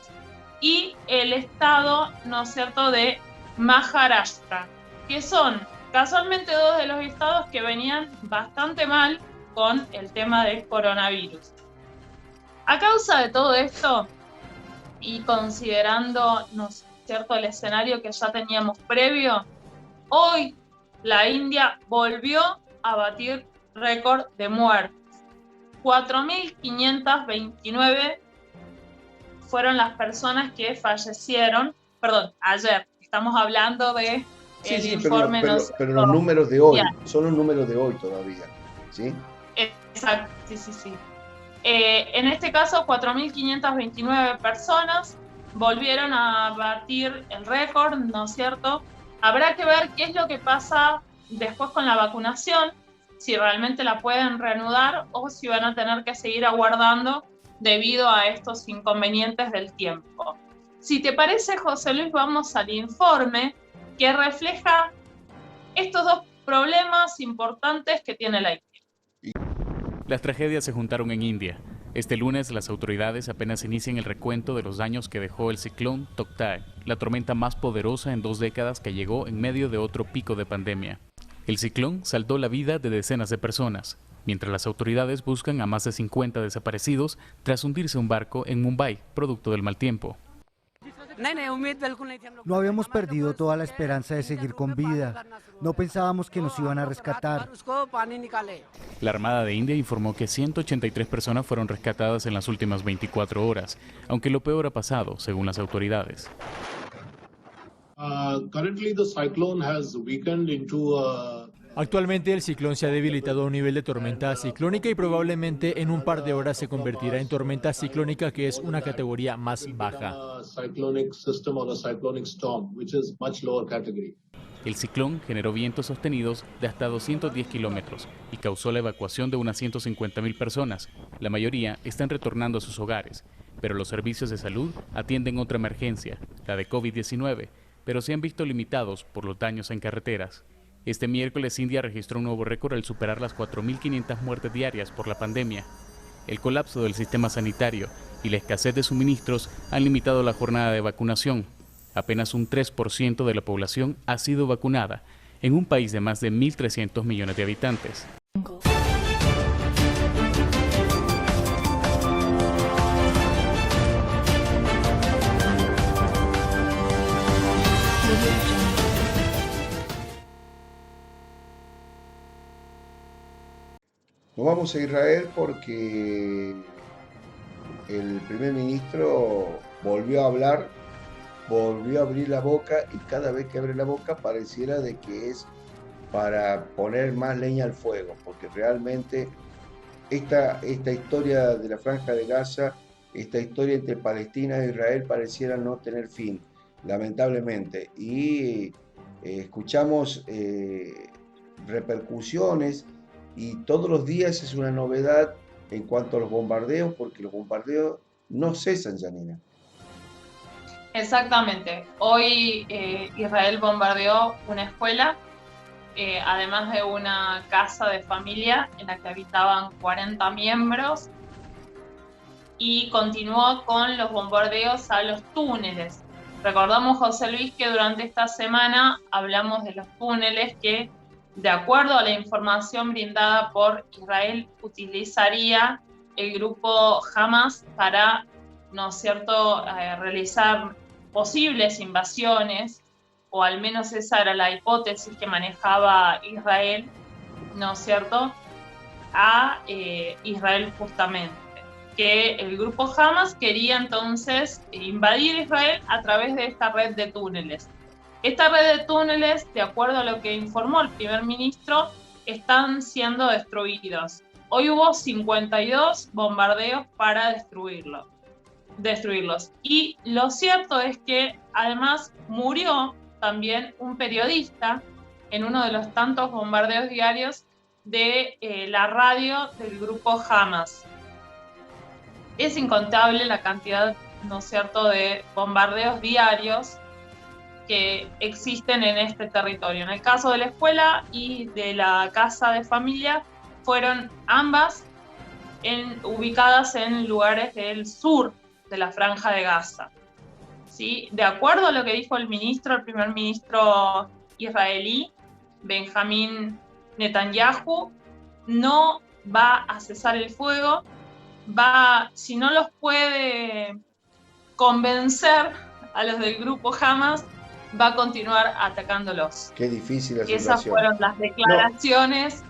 y el estado, ¿no es cierto?, de Maharashtra, que son casualmente dos de los estados que venían bastante mal con el tema del coronavirus. A causa de todo esto, y considerando, ¿no es cierto?, el escenario que ya teníamos previo, hoy la India volvió a batir récord de muertes. 4.529 fueron las personas que fallecieron, ayer, estamos hablando de informe. Pero los números de hoy, son los números de hoy todavía, ¿sí? Exacto, sí. En este caso, 4.529 personas volvieron a batir el récord, ¿no es cierto? Habrá que ver qué es lo que pasa después con la vacunación, si realmente la pueden reanudar o si van a tener que seguir aguardando debido a estos inconvenientes del tiempo. Si te parece, José Luis, vamos al informe que refleja estos dos problemas importantes que tiene la India. Las tragedias se juntaron en India. Este lunes las autoridades apenas inician el recuento de los daños que dejó el ciclón Tauktae, la tormenta más poderosa en 2 décadas que llegó en medio de otro pico de pandemia. El ciclón saldó la vida de decenas de personas, mientras las autoridades buscan a más de 50 desaparecidos tras hundirse un barco en Mumbai, producto del mal tiempo. No habíamos perdido toda la esperanza de seguir con vida. No pensábamos que nos iban a rescatar. La Armada de India informó que 183 personas fueron rescatadas en las últimas 24 horas, aunque lo peor ha pasado, según las autoridades. Actualmente el ciclón se ha debilitado a un nivel de tormenta ciclónica y probablemente en un par de horas se convertirá en tormenta ciclónica, que es una categoría más baja. El ciclón generó vientos sostenidos de hasta 210 kilómetros y causó la evacuación de unas 150.000 personas. La mayoría están retornando a sus hogares, pero los servicios de salud atienden otra emergencia, la de COVID-19, pero se han visto limitados por los daños en carreteras. Este miércoles India registró un nuevo récord al superar las 4.500 muertes diarias por la pandemia. El colapso del sistema sanitario y la escasez de suministros han limitado la jornada de vacunación. Apenas un 3% de la población ha sido vacunada en un país de más de 1.300 millones de habitantes. Nos vamos a Israel porque el primer ministro volvió a hablar, volvió a abrir la boca, y cada vez que abre la boca pareciera de que es para poner más leña al fuego, porque realmente esta historia de la Franja de Gaza, esta historia entre Palestina e Israel pareciera no tener fin, lamentablemente, y escuchamos repercusiones, y todos los días es una novedad en cuanto a los bombardeos, porque los bombardeos no cesan, Janina. Exactamente. Hoy Israel bombardeó una escuela, además de una casa de familia en la que habitaban 40 miembros, y continuó con los bombardeos a los túneles. Recordamos, José Luis, que durante esta semana hablamos de los túneles que, de acuerdo a la información brindada por Israel, utilizaría el grupo Hamas para, ¿no es cierto?, realizar posibles invasiones, o al menos esa era la hipótesis que manejaba Israel, ¿no es cierto?, a Israel justamente, que el grupo Hamas quería entonces invadir Israel a través de esta red de túneles. Esta red de túneles, de acuerdo a lo que informó el primer ministro, están siendo destruidos. Hoy hubo 52 bombardeos para destruirlos. Y lo cierto es que además murió también un periodista en uno de los tantos bombardeos diarios de la radio del grupo Hamas. Es incontable la cantidad, ¿no es cierto?, de bombardeos diarios que existen en este territorio. En el caso de la escuela y de la casa de familia, fueron ambas ubicadas en lugares del sur de la Franja de Gaza. ¿Sí? De acuerdo a lo que dijo el primer ministro israelí, Benjamín Netanyahu, no va a cesar el fuego, si no los puede convencer a los del grupo Hamas, va a continuar atacándolos. Qué difícil la situación. Esas fueron las declaraciones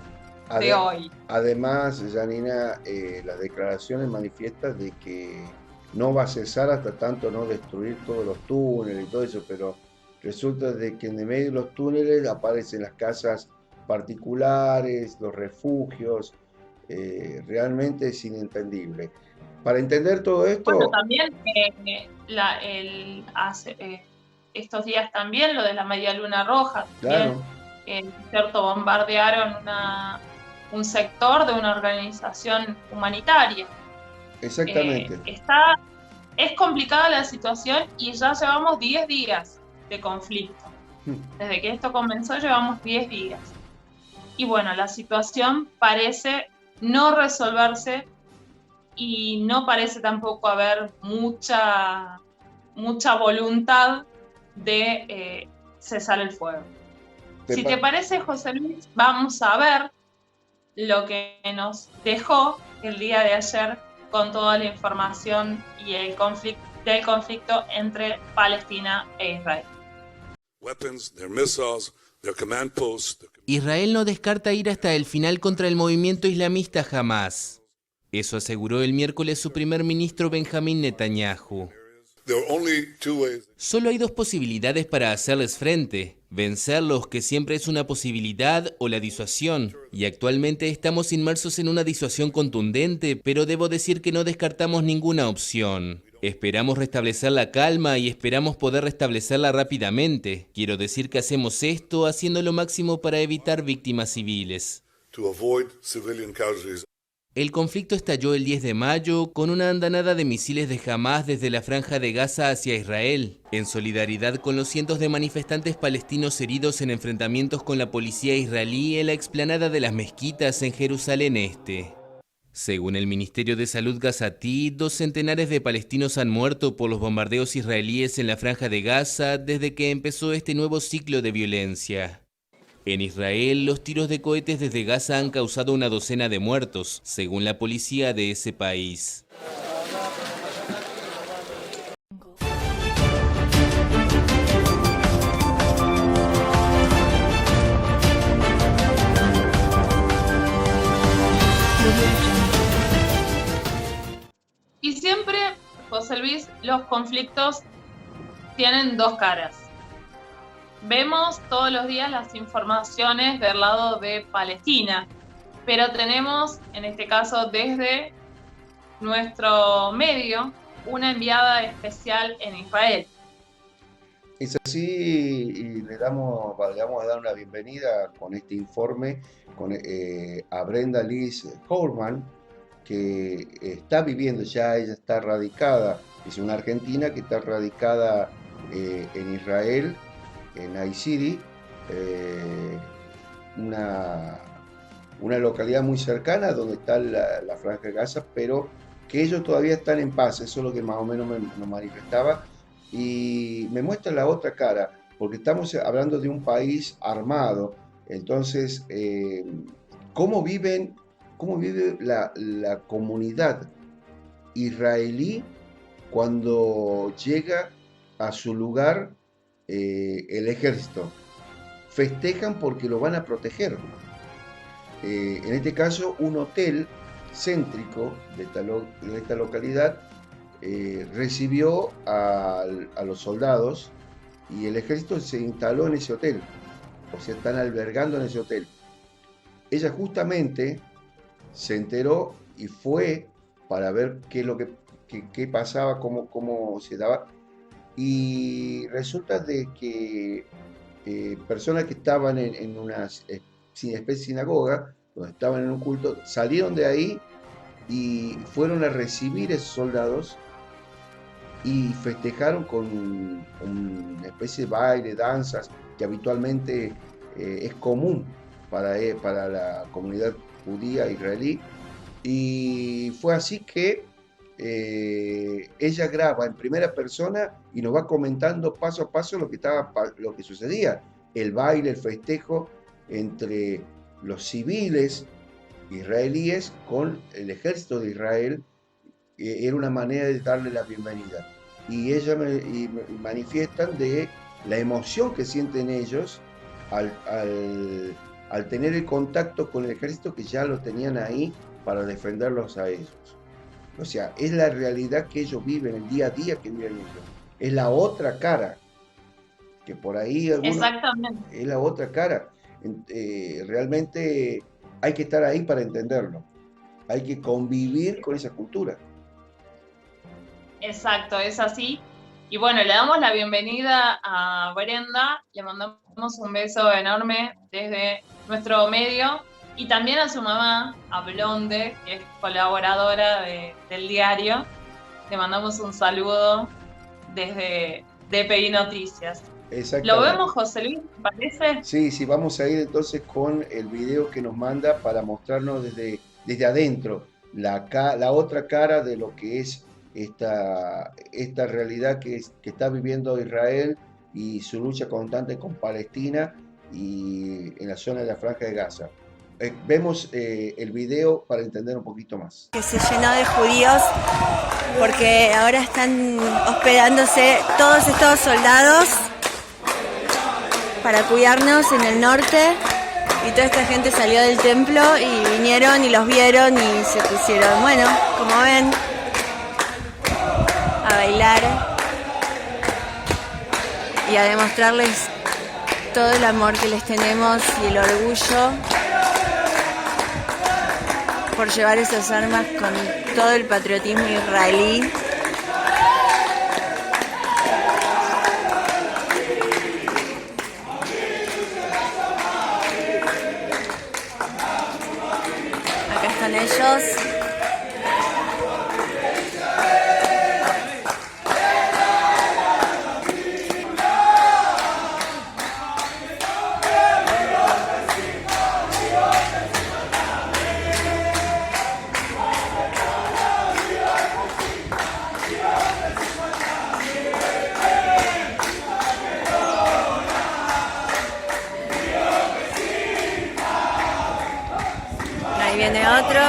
de hoy. Además, Janina, las declaraciones manifiestan de que no va a cesar hasta tanto no destruir todos los túneles y todo eso, pero resulta de que en el medio de los túneles aparecen las casas particulares, los refugios. Realmente es inentendible. Para entender todo esto... Bueno, también estos días también lo de la Media Luna Roja, claro. Cierto, bombardearon un sector de una organización humanitaria. Exactamente. Es complicada la situación y ya llevamos 10 días de conflicto. Desde que esto comenzó llevamos 10 días. Y bueno, la situación parece no resolverse y no parece tampoco haber mucha voluntad de cesar el fuego. Si te parece, José Luis, vamos a ver lo que nos dejó el día de ayer con toda la información y el conflicto entre Palestina e Israel. Israel no descarta ir hasta el final contra el movimiento islamista Hamás. Eso aseguró el miércoles su primer ministro Benjamín Netanyahu. Solo hay dos posibilidades para hacerles frente: vencerlos, que siempre es una posibilidad, o la disuasión. Y actualmente estamos inmersos en una disuasión contundente, pero debo decir que no descartamos ninguna opción. Esperamos restablecer la calma y esperamos poder restablecerla rápidamente. Quiero decir que hacemos esto haciendo lo máximo para evitar víctimas civiles. El conflicto estalló el 10 de mayo con una andanada de misiles de Hamás desde la Franja de Gaza hacia Israel, en solidaridad con los cientos de manifestantes palestinos heridos en enfrentamientos con la policía israelí en la explanada de las mezquitas en Jerusalén Este. Según el Ministerio de Salud gazatí, 2 centenares de palestinos han muerto por los bombardeos israelíes en la Franja de Gaza desde que empezó este nuevo ciclo de violencia. En Israel, los tiros de cohetes desde Gaza han causado una docena de muertos, según la policía de ese país. Y siempre, José Luis, los conflictos tienen dos caras. Vemos todos los días las informaciones del lado de Palestina, pero tenemos, en este caso desde nuestro medio, una enviada especial en Israel. Es así, y le vamos a dar una bienvenida con este informe a Brenda Liz Horman, que está viviendo ya, ella está radicada, es una argentina que está radicada en Israel, en Aiziri, una localidad muy cercana donde está la Franja de Gaza, pero que ellos todavía están en paz. Eso es lo que más o menos nos manifestaba, y me muestra la otra cara, porque estamos hablando de un país armado. Entonces, ¿cómo vive la comunidad israelí cuando llega a su lugar el ejército? Festejan porque lo van a proteger. En este caso, un hotel céntrico de esta localidad recibió a los soldados, y el ejército se instaló en ese hotel, o sea, están albergando en ese hotel. Ella justamente se enteró y fue para ver qué pasaba, cómo se daba, y resulta de que personas que estaban en una especie de sinagoga, donde estaban en un culto, salieron de ahí y fueron a recibir a esos soldados y festejaron con una especie de baile, danzas, que habitualmente es común para la comunidad judía israelí. Y fue así que ella graba en primera persona y nos va comentando paso a paso lo que sucedía, el baile, el festejo entre los civiles israelíes con el ejército de Israel. Era una manera de darle la bienvenida, y ella manifiestan de la emoción que sienten ellos al tener el contacto con el ejército, que ya lo tenían ahí para defenderlos a ellos. O sea, es la realidad que ellos viven, el día a día que viven ellos. Es la otra cara, que por ahí Exactamente. Es la otra cara. Realmente hay que estar ahí para entenderlo. Hay que convivir con esa cultura. Exacto, es así. Y bueno, le damos la bienvenida a Brenda, le mandamos un beso enorme desde nuestro medio, y también a su mamá, a Blonde, que es colaboradora del diario. Le mandamos un saludo desde DPI Noticias. Exactamente. ¿Lo vemos, José Luis, me parece? Sí, vamos a ir entonces con el video que nos manda para mostrarnos desde adentro la otra cara de lo que es esta realidad que está viviendo Israel y su lucha constante con Palestina y en la zona de la Franja de Gaza. Vemos el video para entender un poquito más. Que se llenó de judíos porque ahora están hospedándose todos estos soldados para cuidarnos en el norte, y toda esta gente salió del templo y vinieron y los vieron y se pusieron, bueno, como ven, a bailar y a demostrarles todo el amor que les tenemos y el orgullo por llevar esas armas con todo el patriotismo israelí. Acá están ellos. Ahí viene otro.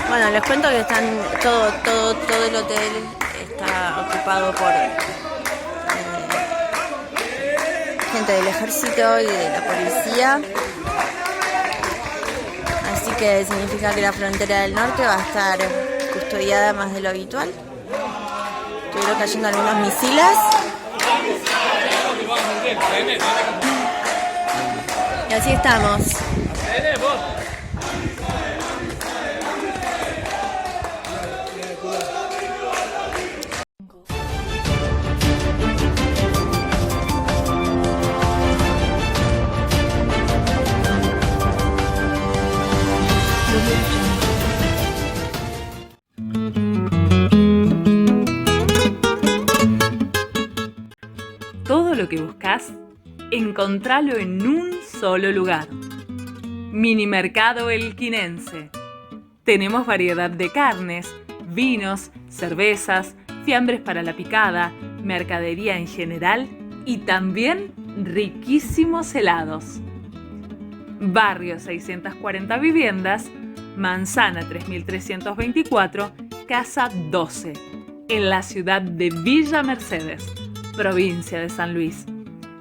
Bueno, les cuento que están todo el hotel está ocupado por gente del ejército y de la policía. Así que significa que la frontera del norte va a estar custodiada más de lo habitual. Estuvieron cayendo algunos misiles. Y así estamos. Todo lo que buscas, encontralo en un solo lugar. Minimercado Elquinense. Tenemos variedad de carnes, vinos, cervezas, fiambres para la picada, mercadería en general y también riquísimos helados. Barrio 640 viviendas, Manzana 3324, Casa 12, en la ciudad de Villa Mercedes, provincia de San Luis.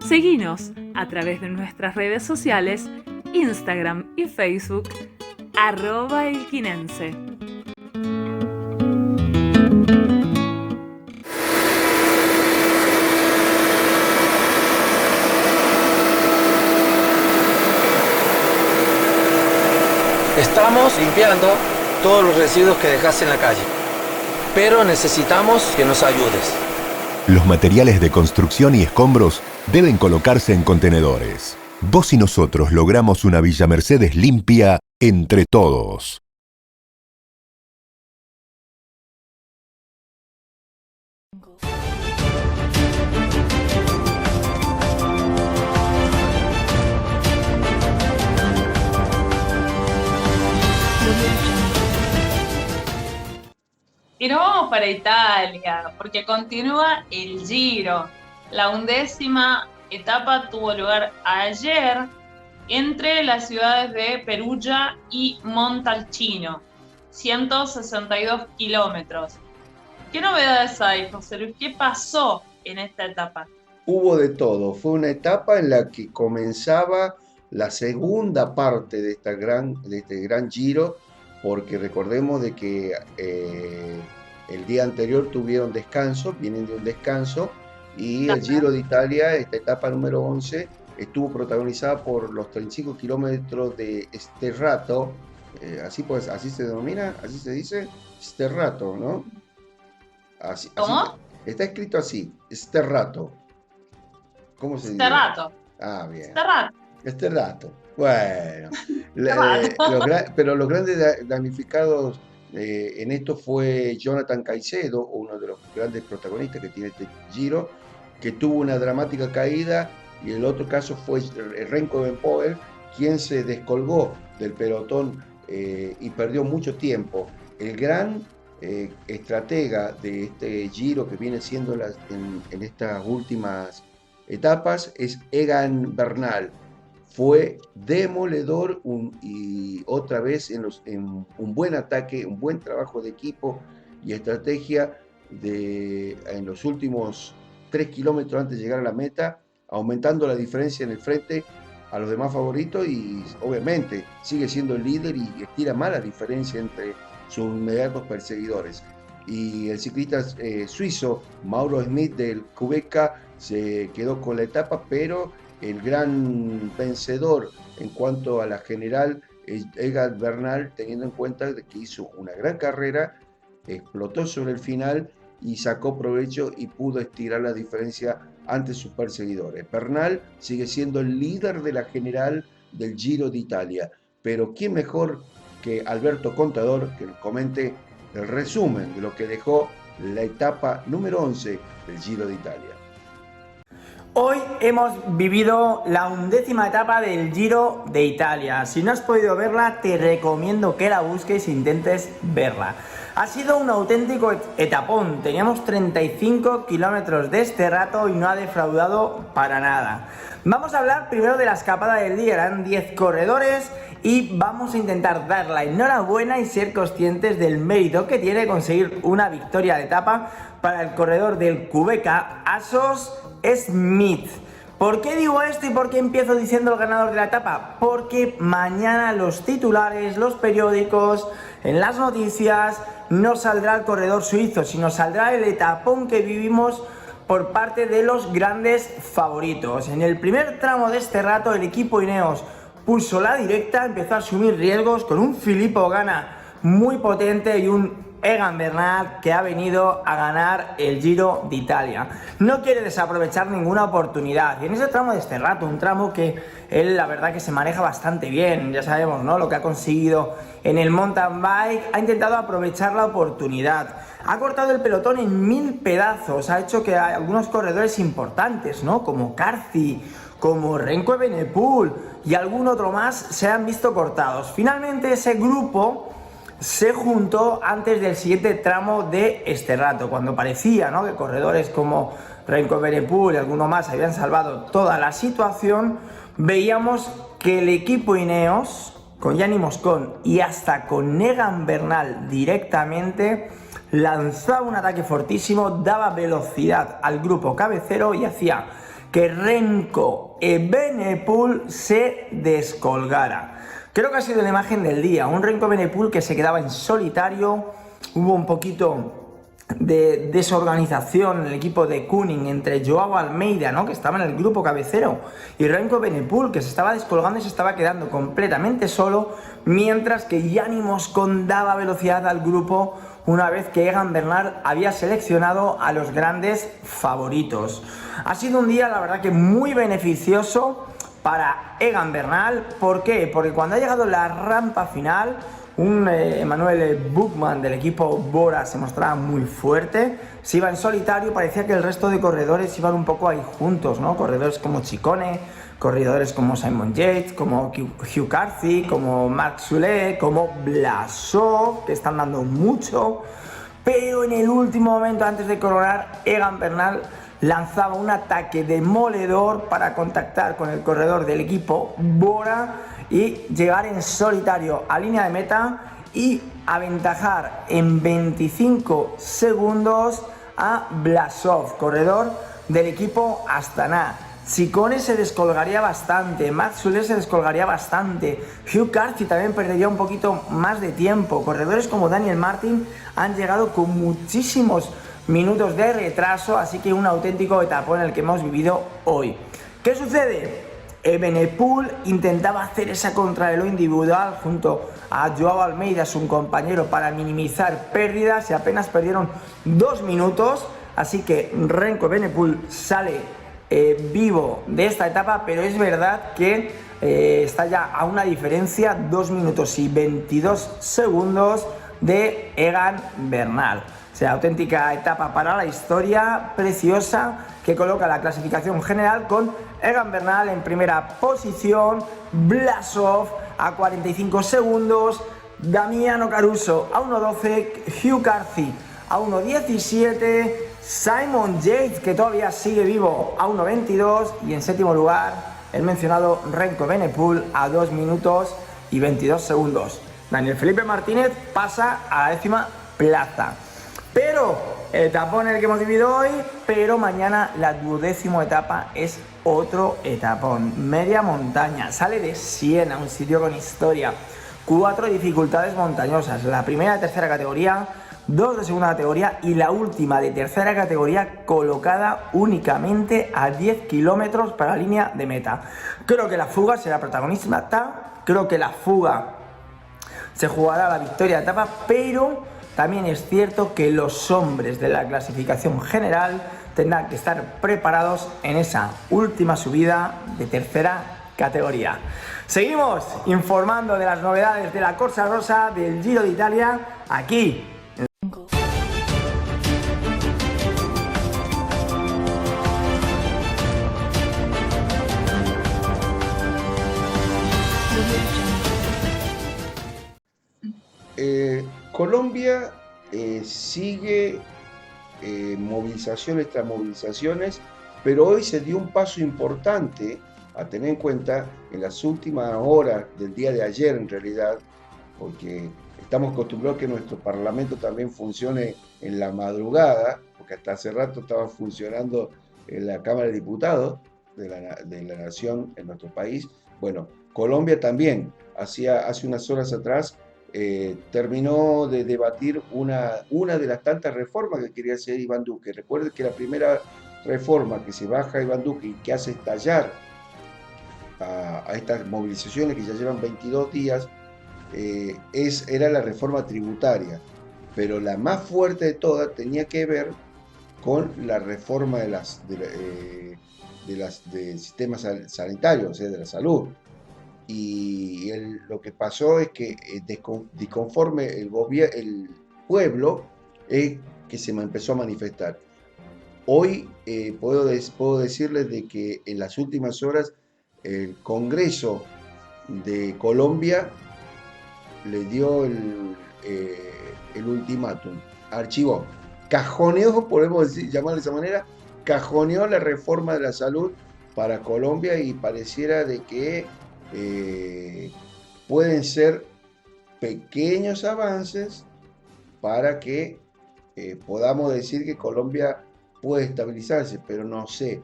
Seguinos a través de nuestras redes sociales, Instagram y Facebook, @elquinense. Estamos limpiando todos los residuos que dejas en la calle, pero necesitamos que nos ayudes. Los materiales de construcción y escombros deben colocarse en contenedores. Vos y nosotros logramos una Villa Mercedes limpia entre todos. Y nos vamos para Italia, porque continúa el Giro. La 11ª etapa tuvo lugar ayer entre las ciudades de Perugia y Montalcino, 162 kilómetros. ¿Qué novedades hay, José Luis? ¿Qué pasó en esta etapa? Hubo de todo. Fue una etapa en la que comenzaba la segunda parte de este gran Giro, porque recordemos de que el día anterior tuvieron descanso, vienen de un descanso, y el Giro de Italia, esta etapa número 11, estuvo protagonizada por los 35 kilómetros de Sterrato, así se denomina, así se dice, Sterrato, ¿no? ¿Cómo? Está escrito así, Sterrato. ¿Cómo se dice? Sterrato. Ah, bien. Este rato. Bueno. Pero los grandes damnificados en esto fue Jonathan Caicedo, uno de los grandes protagonistas que tiene este Giro, que tuvo una dramática caída, y el otro caso fue Renko Evenepoel, quien se descolgó del pelotón y perdió mucho tiempo. El gran estratega de este Giro que viene siendo en estas últimas etapas es Egan Bernal. Fue demoledor y otra vez en un buen ataque, un buen trabajo de equipo y estrategia en los últimos 3 kilómetros antes de llegar a la meta, aumentando la diferencia en el frente a los demás favoritos, y obviamente sigue siendo el líder y estira más la diferencia entre sus inmediatos perseguidores. Y el ciclista suizo Mauro Schmid del Qhubeka se quedó con la etapa, pero el gran vencedor en cuanto a la general es Egan Bernal, teniendo en cuenta de que hizo una gran carrera, explotó sobre el final y sacó provecho y pudo estirar la diferencia ante sus perseguidores. Bernal sigue siendo el líder de la general del Giro de Italia, pero ¿quién mejor que Alberto Contador que nos comente el resumen de lo que dejó la etapa número 11 del Giro de Italia? Hoy hemos vivido la 11ª etapa del Giro de Italia. Si no has podido verla, te recomiendo que la busques e intentes verla. Ha sido un auténtico etapón. Teníamos 35 kilómetros de este rato y no ha defraudado para nada. Vamos a hablar primero de la escapada del día. Eran 10 corredores y vamos a intentar dar la enhorabuena y ser conscientes del mérito que tiene conseguir una victoria de etapa para el corredor del Qhubeka, Assos Smith. ¿Por qué digo esto y por qué empiezo diciendo el ganador de la etapa? Porque mañana los titulares, los periódicos, en las noticias, no saldrá el corredor suizo, sino saldrá el etapón que vivimos por parte de los grandes favoritos. En el primer tramo de este rato, el equipo Ineos puso la directa, empezó a asumir riesgos con un Filippo Ganna muy potente y un Egan Bernal que ha venido a ganar el Giro de Italia. No quiere desaprovechar ninguna oportunidad, y en ese tramo de este rato, un tramo que él la verdad que se maneja bastante bien, ya sabemos, ¿no?, lo que ha conseguido en el mountain bike, ha intentado aprovechar la oportunidad, ha cortado el pelotón en 1000 pedazos, ha hecho que algunos corredores importantes, ¿no?, como Carthy, como Renko Evenepoel y algún otro más, se han visto cortados. Finalmente ese grupo se juntó antes del siguiente tramo de este rato, cuando parecía, ¿no?, que corredores como Renko Evenepoel y alguno más habían salvado toda la situación. Veíamos que el equipo Ineos, con Gianni Moscon y hasta con Egan Bernal directamente, lanzaba un ataque fortísimo, daba velocidad al grupo cabecero y hacía que Renko Evenepoel se descolgara. Creo que ha sido la imagen del día, un Renko Evenepoel que se quedaba en solitario. Hubo un poquito de desorganización en el equipo de Kuning entre Joao Almeida, ¿no?, que estaba en el grupo cabecero, y Renko Evenepoel, que se estaba descolgando y se estaba quedando completamente solo, mientras que Gianni Moscon daba velocidad al grupo una vez que Egan Bernal había seleccionado a los grandes favoritos. Ha sido un día, la verdad, que muy beneficioso para Egan Bernal. ¿Por qué? Porque cuando ha llegado la rampa final, un Emanuele Buchmann del equipo Bora se mostraba muy fuerte, se iba en solitario, parecía que el resto de corredores iban un poco ahí juntos, ¿no? Corredores como Ciccone, corredores como Simon Yates, como Hugh Carthy, como Marc Soler, como Blasov, que están dando mucho, pero en el último momento, antes de coronar, Egan Bernal lanzaba un ataque demoledor para contactar con el corredor del equipo Bora y llegar en solitario a línea de meta y aventajar en 25 segundos a Blasov, corredor del equipo Astana. Ciccone se descolgaría bastante, Marc Soler se descolgaría bastante, Hugh Carthy también perdería un poquito más de tiempo. Corredores como Daniel Martin han llegado con muchísimos minutos de retraso, así que un auténtico etapón en el que hemos vivido hoy. ¿Qué sucede? Evenepoel intentaba hacer esa contrarreloj individual junto a Joao Almeida, su compañero, para minimizar pérdidas, y apenas perdieron 2 minutos, así que Renko Evenepoel sale vivo de esta etapa, pero es verdad que está ya a una diferencia 2 minutos y 22 segundos de Egan Bernal. O sea, auténtica etapa para la historia, preciosa, que coloca la clasificación general con Egan Bernal en primera posición, Blasov a 45 segundos, Damiano Caruso a 1.12, Hugh Carthy a 1.17, Simon Yates, que todavía sigue vivo, a 1.22, y en séptimo lugar el mencionado Remco Evenepoel a 2 minutos y 22 segundos. Daniel Felipe Martínez pasa a la 10ª plaza. Pero el etapón en el que hemos vivido hoy, pero mañana la 12ª etapa es otro etapón. Media montaña, sale de Siena, un sitio con historia. 4 dificultades montañosas, la primera de tercera categoría, 2 de segunda categoría y la última de tercera categoría colocada únicamente a 10 kilómetros para la línea de meta. Creo que la fuga será protagonista, creo que la fuga se jugará la victoria de etapa, pero también es cierto que los hombres de la clasificación general tendrán que estar preparados en esa última subida de tercera categoría. Seguimos informando de las novedades de la Corsa Rosa del Giro de Italia aquí. Colombia sigue movilizaciones tras movilizaciones, pero hoy se dio un paso importante a tener en cuenta en las últimas horas del día de ayer, en realidad, porque estamos acostumbrados a que nuestro Parlamento también funcione en la madrugada, porque hasta hace rato estaba funcionando en la Cámara de Diputados de la Nación en nuestro país. Bueno, Colombia también, hace unas horas atrás, terminó de debatir una de las tantas reformas que quería hacer Iván Duque. Recuerden que la primera reforma que se baja Iván Duque y que hace estallar a estas movilizaciones que ya llevan 22 días, era la reforma tributaria, pero la más fuerte de todas tenía que ver con la reforma del sistema sanitario, o sea, de la salud. Y lo que pasó es que disconforme el pueblo que se empezó a manifestar. Hoy puedo decirles de que en las últimas horas el Congreso de Colombia le dio el ultimátum, archivó, cajoneó, podemos llamarlo de esa manera, cajoneó la reforma de la salud para Colombia, y pareciera de que pueden ser pequeños avances para que podamos decir que Colombia puede estabilizarse, pero no sé,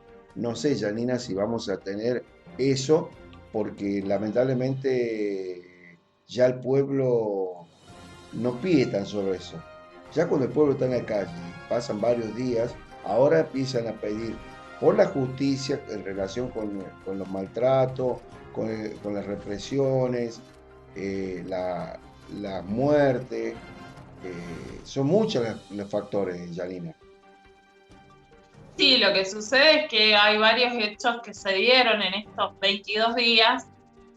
Janina, si vamos a tener eso, porque lamentablemente ya el pueblo no pide tan solo eso. Ya cuando el pueblo está en la calle, pasan varios días, ahora empiezan a pedir por la justicia en relación con los maltratos, con las represiones, la muerte. Son muchos los factores, Janina. Sí, lo que sucede es que hay varios hechos que se dieron en estos 22 días,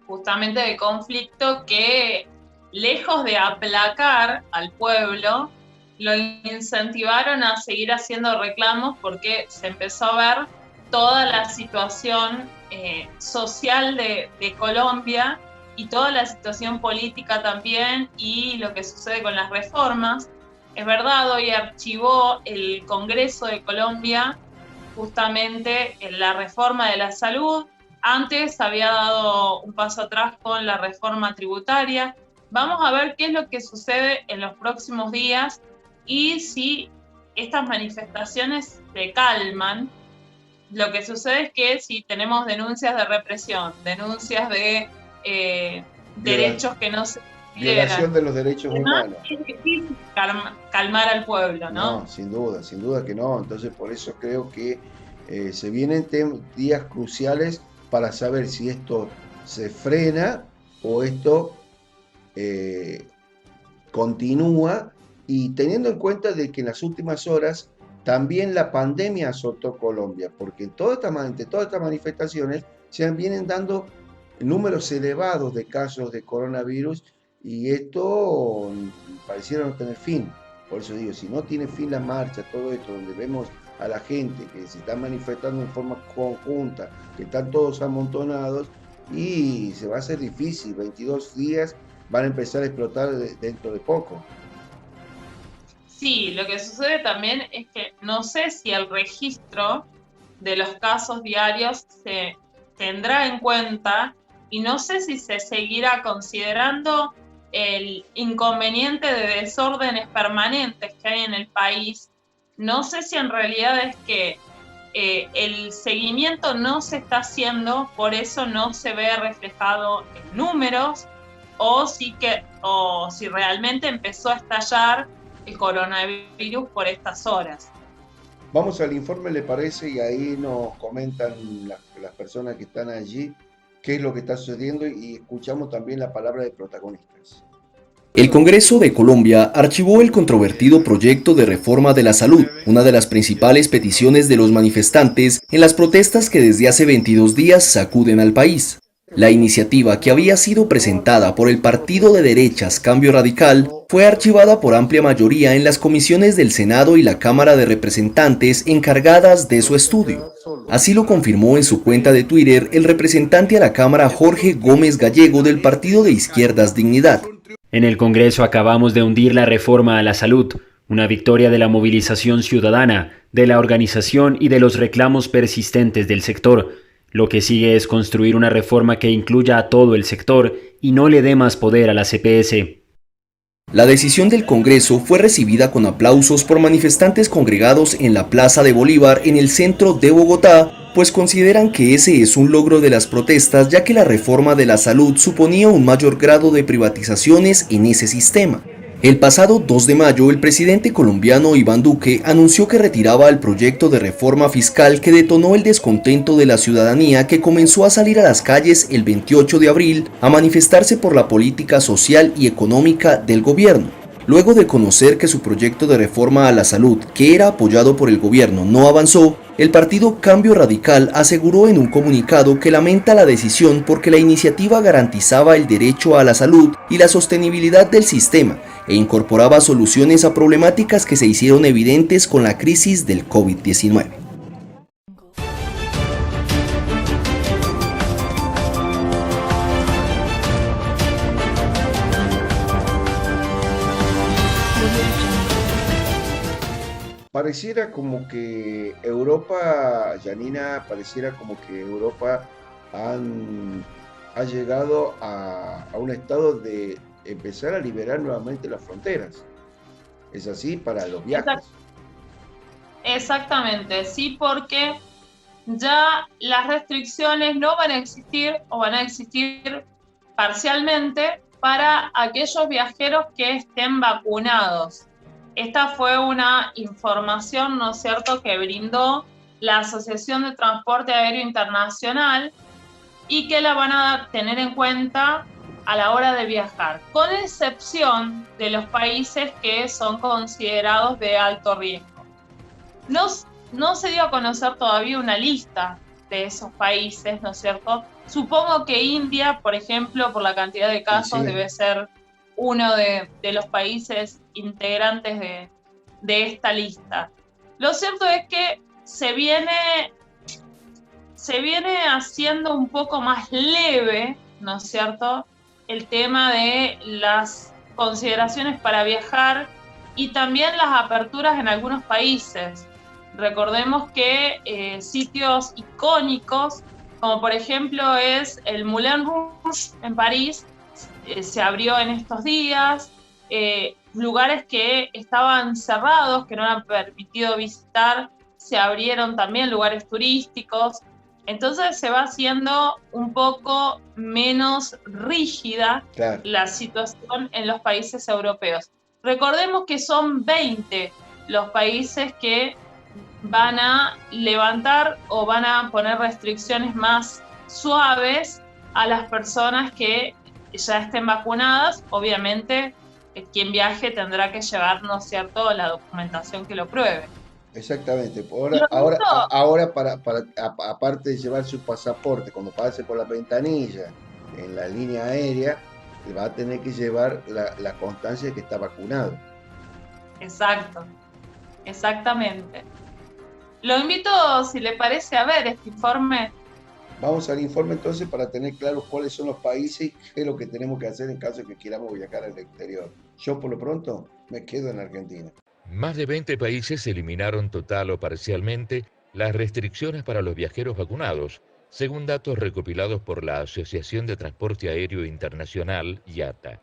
justamente de conflicto, que lejos de aplacar al pueblo, lo incentivaron a seguir haciendo reclamos, porque se empezó a ver toda la situación social de Colombia y toda la situación política también, y lo que sucede con las reformas. Es verdad, hoy archivó el Congreso de Colombia justamente en la reforma de la salud. Antes había dado un paso atrás con la reforma tributaria. Vamos a ver qué es lo que sucede en los próximos días y si estas manifestaciones se calman. Lo que sucede es que si tenemos denuncias de represión, denuncias de derechos que no se violación de los derechos humanos, es difícil calmar al pueblo, ¿no? No, sin duda que no. Entonces, por eso creo que se vienen días cruciales para saber si esto se frena o esto continúa, y teniendo en cuenta de que en las últimas horas también la pandemia azotó Colombia, porque en todas estas manifestaciones se vienen dando números elevados de casos de coronavirus y esto pareciera no tener fin. Por eso digo, si no tiene fin la marcha, todo esto, donde vemos a la gente que se está manifestando en forma conjunta, que están todos amontonados, y se va a hacer difícil, 22 días van a empezar a explotar dentro de poco. Sí, lo que sucede también es que no sé si el registro de los casos diarios se tendrá en cuenta y no sé si se seguirá considerando el inconveniente de desórdenes permanentes que hay en el país. No sé si en realidad es que el seguimiento no se está haciendo, por eso no se ve reflejado en números, o si realmente empezó a estallar el coronavirus por estas horas. Vamos al informe, ¿le parece? Y ahí nos comentan las personas que están allí qué es lo que está sucediendo y escuchamos también la palabra de protagonistas. El Congreso de Colombia archivó el controvertido proyecto de reforma de la salud, una de las principales peticiones de los manifestantes en las protestas que desde hace 22 días sacuden al país. La iniciativa, que había sido presentada por el partido de derechas Cambio Radical, fue archivada por amplia mayoría en las comisiones del Senado y la Cámara de Representantes encargadas de su estudio. Así lo confirmó en su cuenta de Twitter el representante a la Cámara Jorge Gómez Gallego del partido de Izquierdas Dignidad. En el Congreso acabamos de hundir la reforma a la salud, una victoria de la movilización ciudadana, de la organización y de los reclamos persistentes del sector. Lo que sigue es construir una reforma que incluya a todo el sector y no le dé más poder a la CPS. La decisión del Congreso fue recibida con aplausos por manifestantes congregados en la Plaza de Bolívar en el centro de Bogotá, pues consideran que ese es un logro de las protestas, ya que la reforma de la salud suponía un mayor grado de privatizaciones en ese sistema. El pasado 2 de mayo, el presidente colombiano Iván Duque anunció que retiraba el proyecto de reforma fiscal que detonó el descontento de la ciudadanía, que comenzó a salir a las calles el 28 de abril a manifestarse por la política social y económica del gobierno. Luego de conocer que su proyecto de reforma a la salud, que era apoyado por el gobierno, no avanzó, el partido Cambio Radical aseguró en un comunicado que lamenta la decisión porque la iniciativa garantizaba el derecho a la salud y la sostenibilidad del sistema e incorporaba soluciones a problemáticas que se hicieron evidentes con la crisis del COVID-19. Pareciera como que Europa, Janina, pareciera como que Europa ha llegado a un estado de empezar a liberar nuevamente las fronteras. ¿Es así para los viajes? Exactamente, sí, porque ya las restricciones no van a existir o van a existir parcialmente para aquellos viajeros que estén vacunados. Esta fue una información, ¿no es cierto?, que brindó la Asociación de Transporte Aéreo Internacional y que la van a tener en cuenta a la hora de viajar, con excepción de los países que son considerados de alto riesgo. No se dio a conocer todavía una lista de esos países, ¿no es cierto? Supongo que India, por ejemplo, por la cantidad de casos, sí, debe ser uno de los países integrantes de esta lista. Lo cierto es que se viene haciendo un poco más leve, ¿no es cierto?, el tema de las consideraciones para viajar y también las aperturas en algunos países. Recordemos que sitios icónicos, como por ejemplo es el Moulin Rouge en París, se abrió en estos días. Lugares que estaban cerrados, que no eran permitido visitar, se abrieron también, lugares turísticos. Entonces se va haciendo un poco menos rígida, claro, la situación en los países europeos. Recordemos que son 20 los países que van a levantar o van a poner restricciones más suaves a las personas que ya estén vacunadas. Obviamente, quien viaje tendrá que llevar, ¿no es cierto?, la documentación que lo pruebe. Exactamente. Ahora aparte de llevar su pasaporte, cuando pase por la ventanilla en la línea aérea, va a tener que llevar la constancia de que está vacunado. Exacto, exactamente. Lo invito, si le parece, a ver este informe. Vamos al informe entonces para tener claros cuáles son los países y qué es lo que tenemos que hacer en caso de que queramos viajar al exterior. Yo por lo pronto me quedo en Argentina. Más de 20 países eliminaron total o parcialmente las restricciones para los viajeros vacunados, según datos recopilados por la Asociación de Transporte Aéreo Internacional, IATA.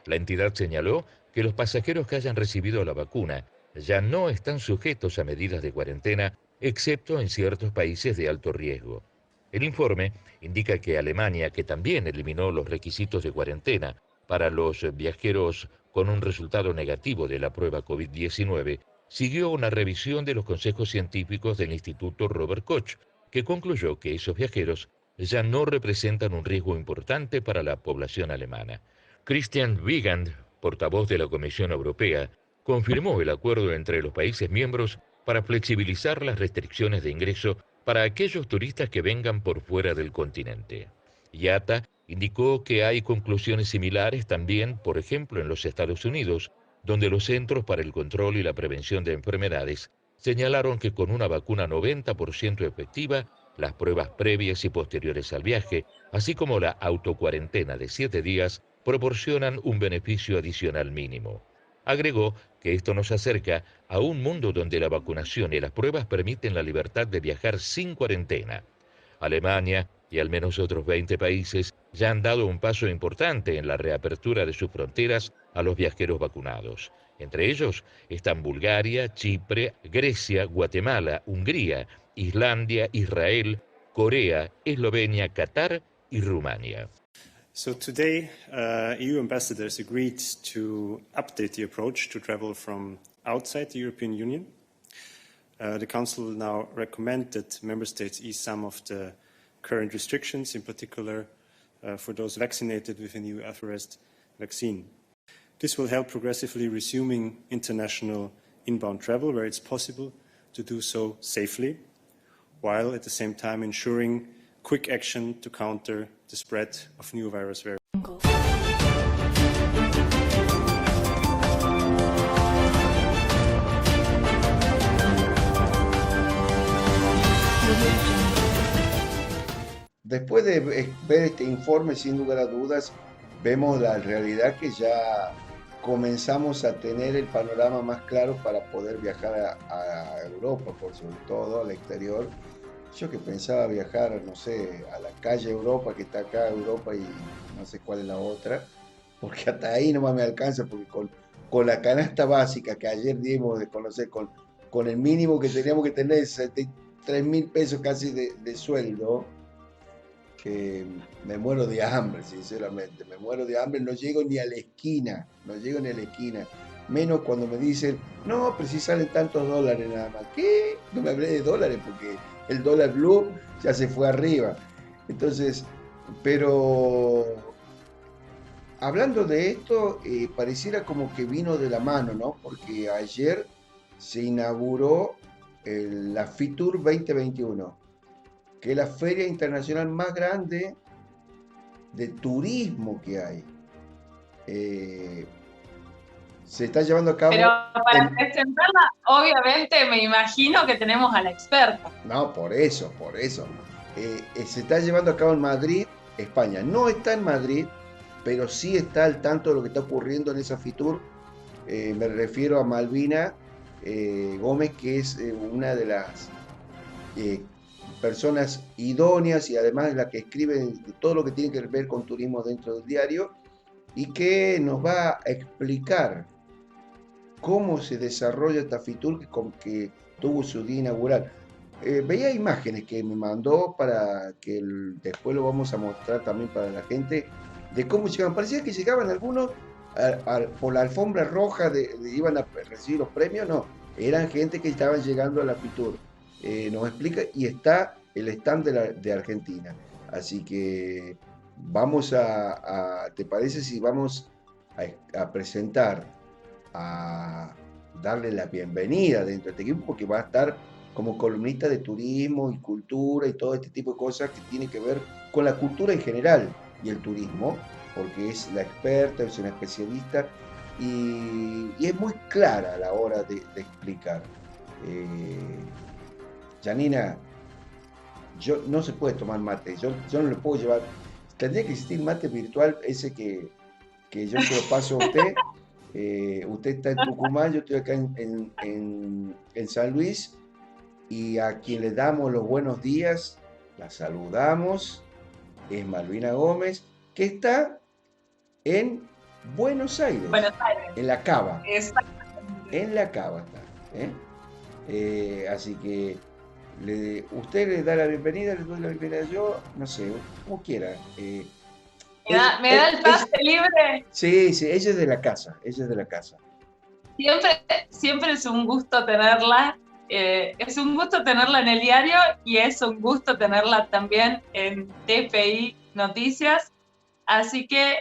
La entidad señaló que los pasajeros que hayan recibido la vacuna ya no están sujetos a medidas de cuarentena, excepto en ciertos países de alto riesgo. El informe indica que Alemania, que también eliminó los requisitos de cuarentena para los viajeros con un resultado negativo de la prueba COVID-19, siguió una revisión de los consejos científicos del Instituto Robert Koch, que concluyó que esos viajeros ya no representan un riesgo importante para la población alemana. Christian Wiegand, portavoz de la Comisión Europea, confirmó el acuerdo entre los países miembros para flexibilizar las restricciones de ingreso para aquellos turistas que vengan por fuera del continente. IATA indicó que hay conclusiones similares también, por ejemplo, en los Estados Unidos, donde los Centros para el Control y la Prevención de Enfermedades señalaron que con una vacuna 90% efectiva, las pruebas previas y posteriores al viaje, así como la autocuarentena de 7 días, proporcionan un beneficio adicional mínimo. Agregó que esto nos acerca a un mundo donde la vacunación y las pruebas permiten la libertad de viajar sin cuarentena. Alemania y al menos otros 20 países ya han dado un paso importante en la reapertura de sus fronteras a los viajeros vacunados. Entre ellos están Bulgaria, Chipre, Grecia, Guatemala, Hungría, Islandia, Israel, Corea, Eslovenia, Qatar y Rumania. So today, EU ambassadors agreed to update the approach to travel from outside the European Union. The Council will now recommend that Member States ease some of the current restrictions, in particular for those vaccinated with a new authorized vaccine. This will help progressively resuming international inbound travel where it's possible to do so safely, while at the same time ensuring quick action to counter the spread of new virus variants. Después de ver este informe, sin lugar a dudas, vemos la realidad que ya comenzamos a tener el panorama más claro para poder viajar a Europa, por sobre todo al exterior. Yo que pensaba viajar, no sé, a la calle Europa, que está acá Europa y no sé cuál es la otra, porque hasta ahí nomás me alcanza, porque con la canasta básica que ayer dimos de conocer, con el mínimo que teníamos que tener, 3.000 pesos casi de sueldo, que me muero de hambre, sinceramente, me muero de hambre, no llego ni a la esquina, menos cuando me dicen, no, pero si salen tantos dólares nada más. ¿Qué? No me hablé de dólares porque el dólar blue ya se fue arriba. Entonces, pero hablando de esto, pareciera como que vino de la mano, ¿no? Porque ayer se inauguró la FITUR 2021, que es la feria internacional más grande de turismo que hay. Se está llevando a cabo... Pero para presentarla, obviamente me imagino que tenemos a la experta. No, por eso. Se está llevando a cabo en Madrid, España. No está en Madrid, pero sí está al tanto de lo que está ocurriendo en esa FITUR. Me refiero a Malvina Gómez, que es una de las personas idóneas y además la que escribe todo lo que tiene que ver con turismo dentro del diario y que nos va a explicar cómo se desarrolla esta FITUR que tuvo su día inaugural. Veía imágenes que me mandó para que después lo vamos a mostrar también para la gente de cómo llegaban. Parecía que llegaban algunos por la alfombra roja iban a recibir los premios. No, eran gente que estaban llegando a la FITUR. Nos explica y está el stand de Argentina. Así que vamos ¿te parece si vamos a presentar a darle la bienvenida dentro de este equipo, porque va a estar como columnista de turismo y cultura y todo este tipo de cosas que tiene que ver con la cultura en general y el turismo, porque es la experta, es una especialista y es muy clara a la hora de explicar. Janina, no se puede tomar mate, yo no le puedo llevar, tendría que existir mate virtual, ese que yo se lo paso a usted. Usted está en Tucumán, yo estoy acá en San Luis, y a quien le damos los buenos días, la saludamos, es Malvina Gómez, que está en Buenos Aires, en la Cava. En la Cava está. Así que usted le da la bienvenida, le doy la bienvenida yo, no sé, como quiera. ¿Me da el pase libre? Sí, ella es de la casa, Siempre es un gusto tenerla. Es un gusto tenerla en el diario y es un gusto tenerla también en TPI Noticias. Así que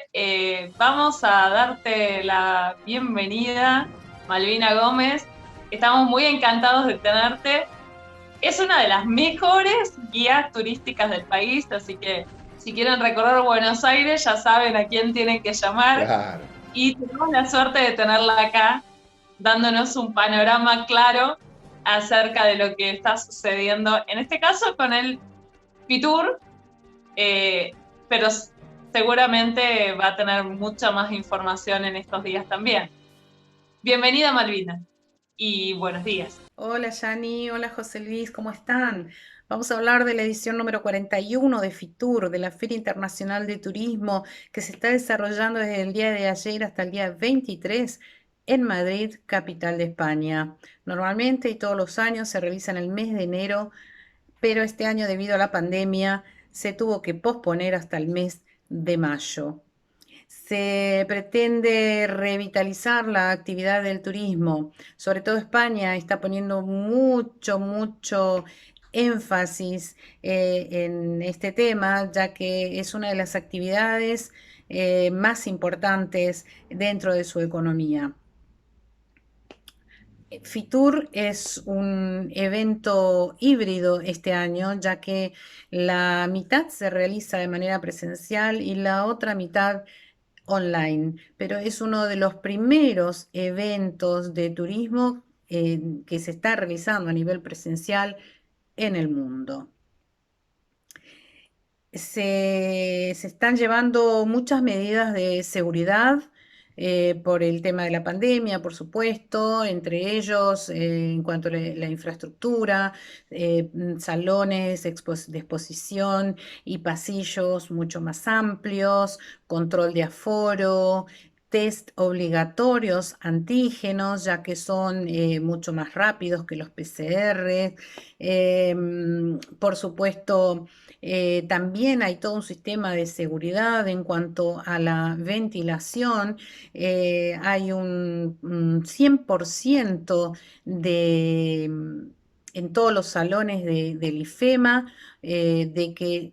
vamos a darte la bienvenida, Malvina Gómez. Estamos muy encantados de tenerte. Es una de las mejores guías turísticas del país, así que si quieren recorrer Buenos Aires ya saben a quién tienen que llamar. Claro. Y tenemos la suerte de tenerla acá, dándonos un panorama claro acerca de lo que está sucediendo, en este caso con el Fitur, pero seguramente va a tener mucha más información en estos días también. Bienvenida, Malvina, y buenos días. Hola, Yani, hola, José Luis, ¿cómo están? Vamos a hablar de la edición número 41 de Fitur, de la Feria Internacional de Turismo, que se está desarrollando desde el día de ayer hasta el día 23 en Madrid, capital de España. Normalmente y todos los años se realiza en el mes de enero, pero este año, debido a la pandemia, se tuvo que posponer hasta el mes de mayo. Se pretende revitalizar la actividad del turismo. Sobre todo España está poniendo mucho énfasis en este tema, ya que es una de las actividades más importantes dentro de su economía. Fitur es un evento híbrido este año, ya que la mitad se realiza de manera presencial y la otra mitad online, pero es uno de los primeros eventos de turismo que se está realizando a nivel presencial en el mundo. Se están llevando muchas medidas de seguridad por el tema de la pandemia, por supuesto, entre ellos en cuanto a la infraestructura, salones de exposición y pasillos mucho más amplios, control de aforo, test obligatorios antígenos, ya que son mucho más rápidos que los PCR. Por supuesto, también hay todo un sistema de seguridad en cuanto a la ventilación. Hay un 100% en todos los salones del IFEMA, de que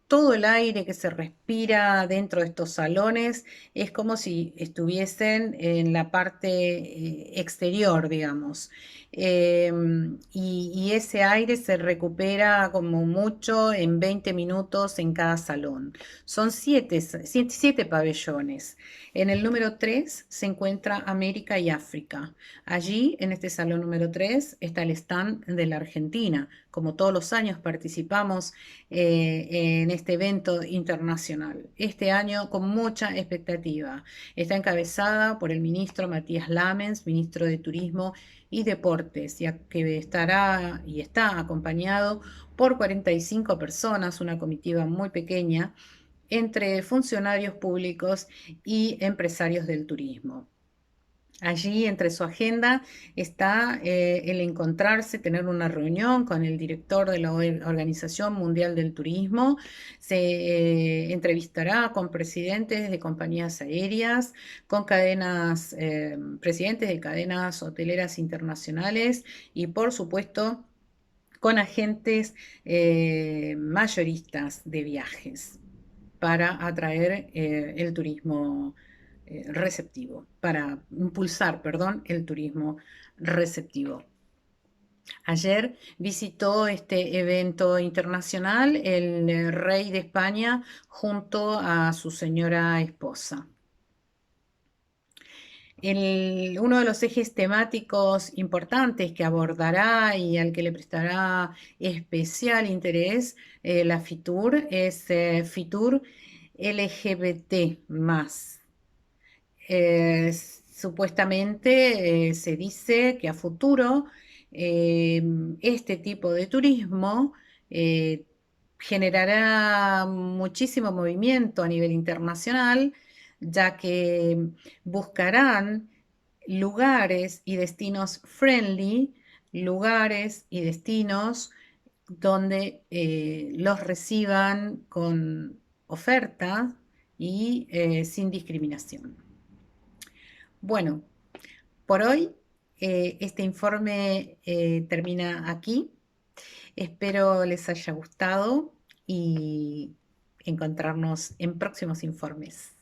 todo el aire que se respira dentro de estos salones es como si estuviesen en la parte exterior, digamos. Y ese aire se recupera como mucho en 20 minutos en cada salón. Son 7 pabellones. En el número 3 se encuentra América y África. Allí, en este salón número 3, está el stand de la Argentina. Como todos los años participamos en este evento internacional. Este año con mucha expectativa. Está encabezada por el ministro Matías Lamens, ministro de Turismo y Deportes, ya que estará y está acompañado por 45 personas, una comitiva muy pequeña, entre funcionarios públicos y empresarios del turismo. Allí, entre su agenda, está el encontrarse, tener una reunión con el director de la Organización Mundial del Turismo. Se entrevistará con presidentes de compañías aéreas, con presidentes de cadenas hoteleras internacionales y, por supuesto, con agentes mayoristas de viajes para atraer el turismo receptivo, para impulsar, perdón, el turismo receptivo. Ayer visitó este evento internacional el rey de España junto a su señora esposa. Uno de los ejes temáticos importantes que abordará y al que le prestará especial interés la FITUR es FITUR LGBT+. Supuestamente se dice que a futuro este tipo de turismo generará muchísimo movimiento a nivel internacional, ya que buscarán lugares y destinos friendly, lugares y destinos donde los reciban con oferta y sin discriminación. Bueno, por hoy este informe termina aquí. Espero les haya gustado y encontrarnos en próximos informes.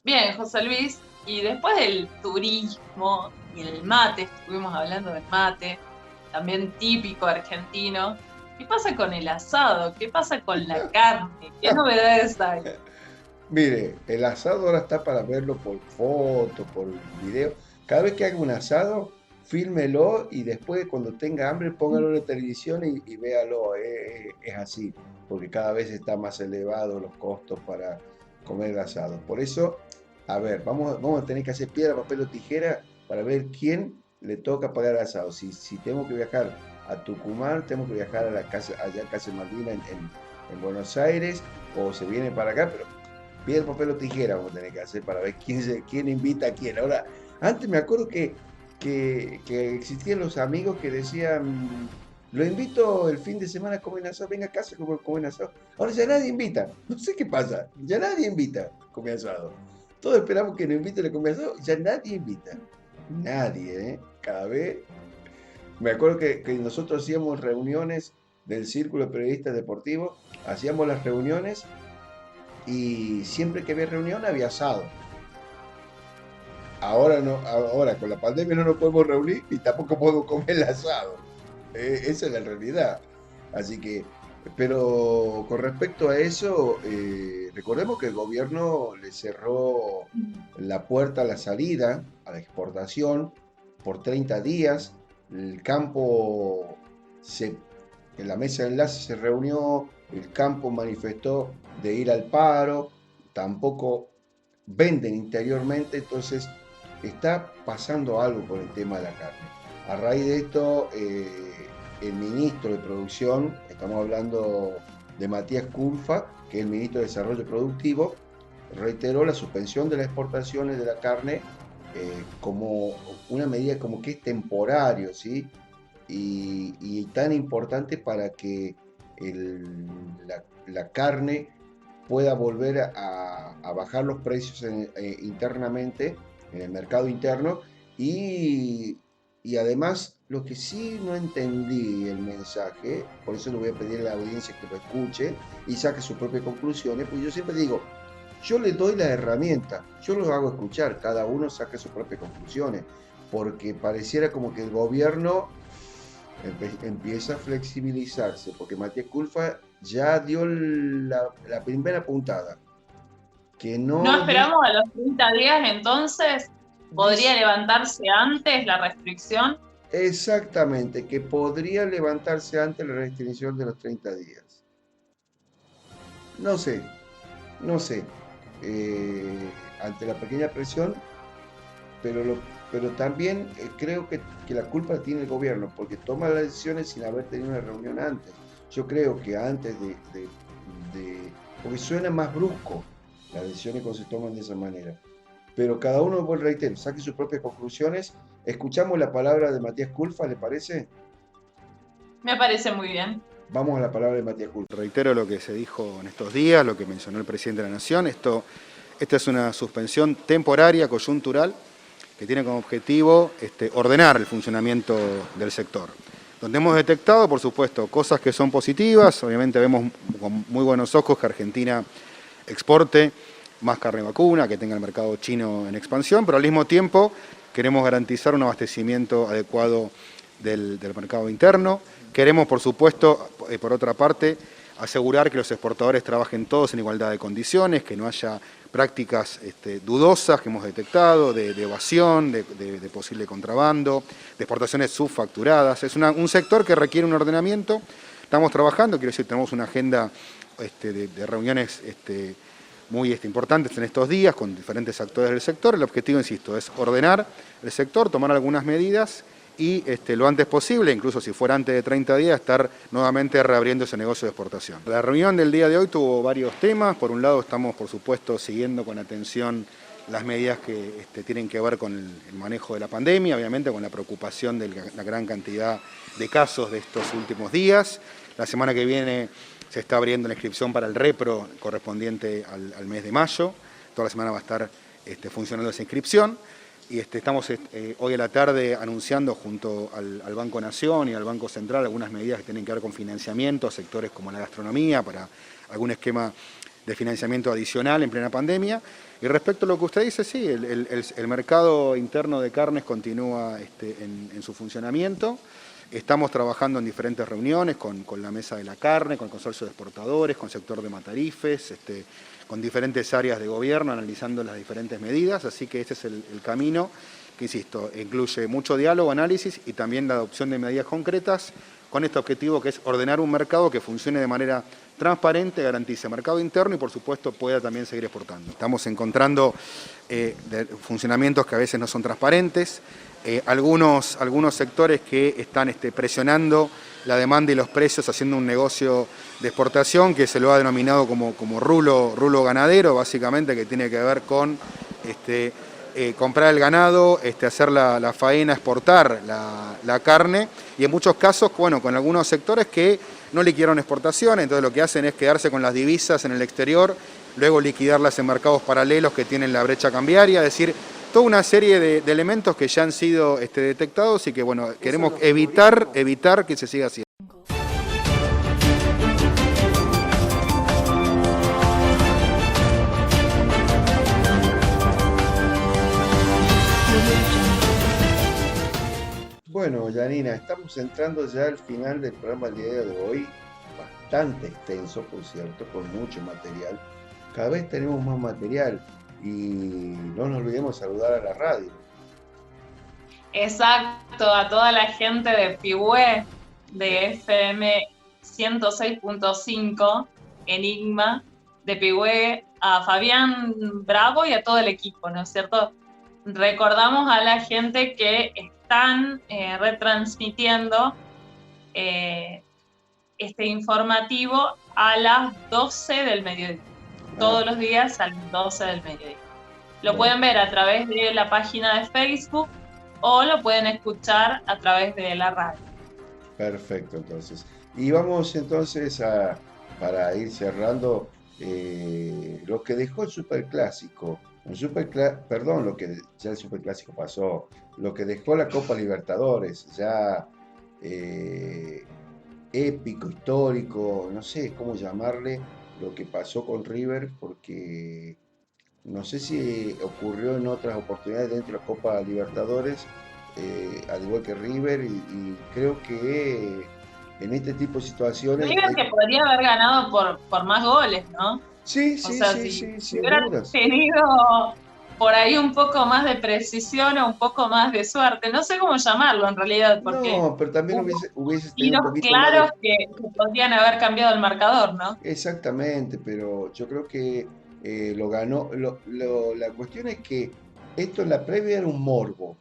Bien, José Luis, y después del turismo y el mate, estuvimos hablando del mate, también típico argentino. ¿Qué pasa con el asado? ¿Qué pasa con la carne? ¿Qué novedades hay? Mire, el asado ahora está para verlo por foto, por video. Cada vez que haga un asado, fílmelo y después cuando tenga hambre póngalo en la televisión y véalo. Es así, porque cada vez está más elevado los costos para comer el asado. Por eso, a ver, vamos a tener que hacer piedra, papel o tijera para ver quién le toca pagar el asado. Si tenemos que viajar a Tucumán, tenemos que viajar a la casa, allá a Casa Malvina en Buenos Aires, o se viene para acá, pero piedra, papel o tijera vamos a tener que hacer para ver quién invita a quién. Ahora, antes me acuerdo que existían los amigos que decían, lo invito el fin de semana a comer asado, venga a casa a comer asado. Ahora ya nadie invita, no sé qué pasa, ya nadie invita a comer asado. Todos esperamos que nos inviten a comer asado, ya nadie invita. Nadie, cada vez. Me acuerdo que nosotros hacíamos reuniones del Círculo de Periodistas Deportivos, hacíamos las reuniones y siempre que había reunión había asado. Ahora no, ahora con la pandemia no nos podemos reunir y tampoco podemos comer el asado. Esa es la realidad. Así que, pero con respecto a eso, recordemos que el gobierno le cerró la puerta a la salida, a la exportación, por 30 días. El campo, en la mesa de enlace se reunió, el campo manifestó de ir al paro, tampoco venden interiormente, entonces está pasando algo con el tema de la carne. A raíz de esto, el ministro de Producción, estamos hablando de Matías Culfas, que es el ministro de Desarrollo Productivo, reiteró la suspensión de las exportaciones de la carne como una medida como que es temporario, ¿sí? Y tan importante para que la carne pueda volver a bajar los precios internamente en el mercado interno y además lo que sí no entendí el mensaje, por eso le voy a pedir a la audiencia que lo escuche y saque sus propias conclusiones, porque yo siempre digo, yo les doy la herramienta, yo los hago escuchar, cada uno saca sus propias conclusiones, porque pareciera como que el gobierno empieza a flexibilizarse, porque Matías Culfas ya dio la primera puntada. Que no esperamos a los 30 días, entonces, ¿podría levantarse antes la restricción? Exactamente, que podría levantarse antes la restricción de los 30 días. No sé. Ante la pequeña presión, pero también creo que la culpa la tiene el gobierno, porque toma las decisiones sin haber tenido una reunión antes. Yo creo que antes porque suena más brusco las decisiones cuando se toman de esa manera. Pero cada uno, vuelvo a reiterar, saque sus propias conclusiones. Escuchamos la palabra de Matías Culfas, ¿le parece? Me parece muy bien. Vamos a la palabra de Matías Culfas. Reitero lo que se dijo en estos días, lo que mencionó el presidente de la Nación. Esta es una suspensión temporaria, coyuntural, que tiene como objetivo ordenar el funcionamiento del sector. Donde hemos detectado, por supuesto, cosas que son positivas, obviamente vemos con muy buenos ojos que Argentina exporte más carne vacuna, que tenga el mercado chino en expansión, pero al mismo tiempo queremos garantizar un abastecimiento adecuado del mercado interno. Queremos, por supuesto, por otra parte, asegurar que los exportadores trabajen todos en igualdad de condiciones, que no haya prácticas dudosas que hemos detectado, de evasión, de posible contrabando, de exportaciones subfacturadas. Es un sector que requiere un ordenamiento. Estamos trabajando, quiero decir, tenemos una agenda de reuniones muy importantes en estos días con diferentes actores del sector. El objetivo, insisto, es ordenar el sector, tomar algunas medidas y lo antes posible, incluso si fuera antes de 30 días, estar nuevamente reabriendo ese negocio de exportación. La reunión del día de hoy tuvo varios temas. Por un lado, estamos, por supuesto, siguiendo con atención las medidas que tienen que ver con el manejo de la pandemia, obviamente con la preocupación de la gran cantidad de casos de estos últimos días. La semana que viene se está abriendo la inscripción para el repro correspondiente al mes de mayo. Toda la semana va a estar funcionando esa inscripción. Y estamos hoy a la tarde anunciando junto al Banco Nación y al Banco Central algunas medidas que tienen que ver con financiamiento a sectores como la gastronomía, para algún esquema de financiamiento adicional en plena pandemia. Y respecto a lo que usted dice, sí, el mercado interno de carnes continúa en su funcionamiento. Estamos trabajando en diferentes reuniones con la Mesa de la Carne, con el Consorcio de Exportadores, con el sector de Matarifes, con diferentes áreas de gobierno, analizando las diferentes medidas, así que este es el camino que, insisto, incluye mucho diálogo, análisis y también la adopción de medidas concretas con este objetivo que es ordenar un mercado que funcione de manera transparente, garantice mercado interno y, por supuesto, pueda también seguir exportando. Estamos encontrando funcionamientos que a veces no son transparentes, algunos sectores que están presionando la demanda y los precios, haciendo un negocio de exportación que se lo ha denominado como rulo ganadero, básicamente, que tiene que ver con comprar el ganado, hacer la faena, exportar la carne, y en muchos casos, bueno, con algunos sectores que no liquidaron exportaciones, entonces lo que hacen es quedarse con las divisas en el exterior, luego liquidarlas en mercados paralelos que tienen la brecha cambiaria, es decir, toda una serie de elementos que ya han sido detectados y que, bueno, queremos evitar que se siga haciendo. Bueno, Yanina, estamos entrando ya al final del programa del día de hoy, bastante extenso, por cierto, con mucho material. Cada vez tenemos más material y no nos olvidemos saludar a la radio. Exacto, a toda la gente de Pihue, de FM 106.5, Enigma, de Pihue, a Fabián Bravo y a todo el equipo, ¿no es cierto? Recordamos a la gente que están retransmitiendo este informativo a las 12 del mediodía. Todos los días a las 12 del mediodía. Lo pueden ver a través de la página de Facebook o lo pueden escuchar a través de la radio. Perfecto, entonces. Y vamos entonces para ir cerrando, lo que dejó el Superclásico. Lo que ya el Superclásico pasó, lo que dejó la Copa Libertadores, ya épico, histórico, no sé cómo llamarle, lo que pasó con River, porque no sé si ocurrió en otras oportunidades dentro de la Copa Libertadores, al igual que River, y creo que en este tipo de situaciones... River que podría haber ganado por más goles, ¿no? Sí, o sea, si hubiera tenido por ahí un poco más de precisión o un poco más de suerte, no sé cómo llamarlo en realidad, porque no, pero también hubiese tenido tiros un poquito claros más que podrían haber cambiado el marcador, ¿no? Exactamente, pero yo creo que lo ganó. La cuestión es que esto en la previa era un morbo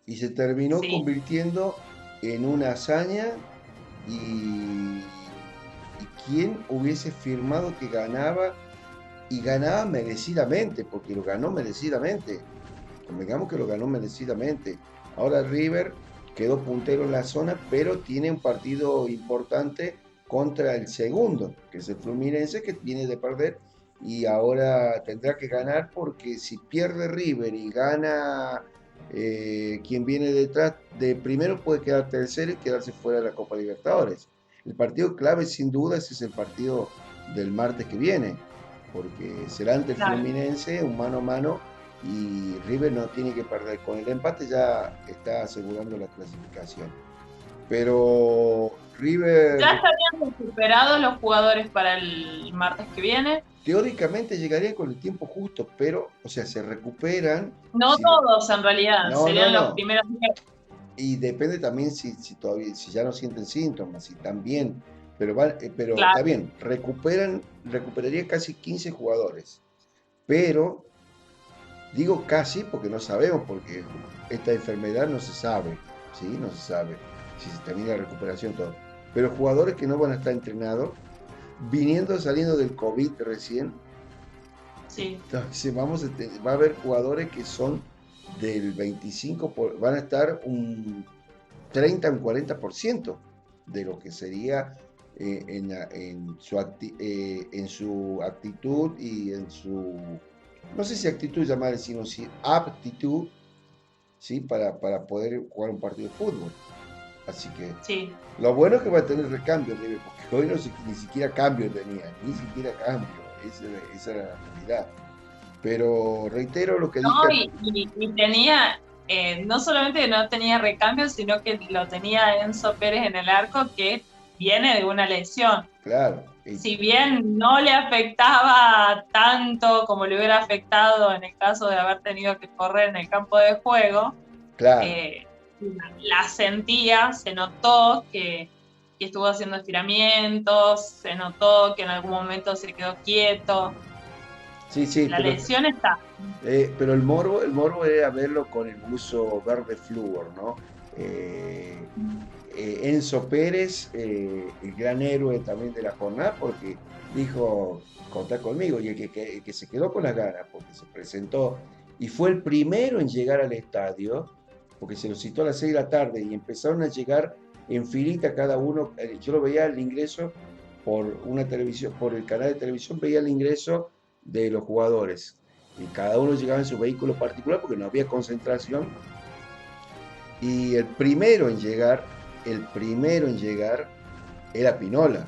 y se terminó convirtiendo en una hazaña y quién hubiese firmado que ganaba y ganaba merecidamente, porque lo ganó merecidamente. Convengamos que lo ganó merecidamente. Ahora River quedó puntero en la zona, pero tiene un partido importante contra el segundo, que es el Fluminense, que viene de perder y ahora tendrá que ganar, porque si pierde River y gana quien viene detrás de primero puede quedar tercero y quedarse fuera de la Copa Libertadores. El partido clave, sin duda, ese es el partido del martes que viene, porque será ante el Fluminense, un mano a mano, y River no tiene que perder. Con el empate ya está asegurando la clasificación. Pero River... ¿Ya estarían recuperados los jugadores para el martes que viene? Teóricamente llegarían con el tiempo justo, pero, o sea, se recuperan. No todos, en realidad, No, serían no. los primeros. Y depende también si todavía, si ya no sienten síntomas, si también, pero Claro. está bien, recuperaría casi 15 jugadores. Pero digo casi porque no sabemos, porque esta enfermedad no se sabe, ¿sí? No se sabe si se termina la recuperación, todo. Pero jugadores que no van a estar entrenados, saliendo del COVID recién, Sí. entonces va a haber jugadores que son del 25, van a estar un 30, un 40% de lo que sería en su actitud y en su, no sé si actitud llamar, sino si aptitud, ¿sí? Para poder jugar un partido de fútbol. Así que Sí. lo bueno es que va a tener recambio, River, porque hoy ni siquiera cambio tenía, ni siquiera cambio, esa era la realidad. Pero reitero lo que No, dije. y tenía, no solamente no tenía recambio, sino que lo tenía Enzo Pérez en el arco, que viene de una lesión. Claro. Si bien no le afectaba tanto como le hubiera afectado en el caso de haber tenido que correr en el campo de juego, Claro. La sentía, se notó que estuvo haciendo estiramientos, se notó que en algún momento se quedó quieto. Sí, La lesión está. pero el morbo era verlo con el buzo verde flúor, ¿no? Enzo Pérez, el gran héroe también de la jornada, porque dijo, contá conmigo, y el que se quedó con las ganas, porque se presentó y fue el primero en llegar al estadio, porque se lo citó a las 6 de la tarde y empezaron a llegar en filita cada uno. Yo lo veía el ingreso por una televisión, por el canal de televisión, veía el ingreso de los jugadores y cada uno llegaba en su vehículo particular porque no había concentración, y el primero en llegar era Pinola.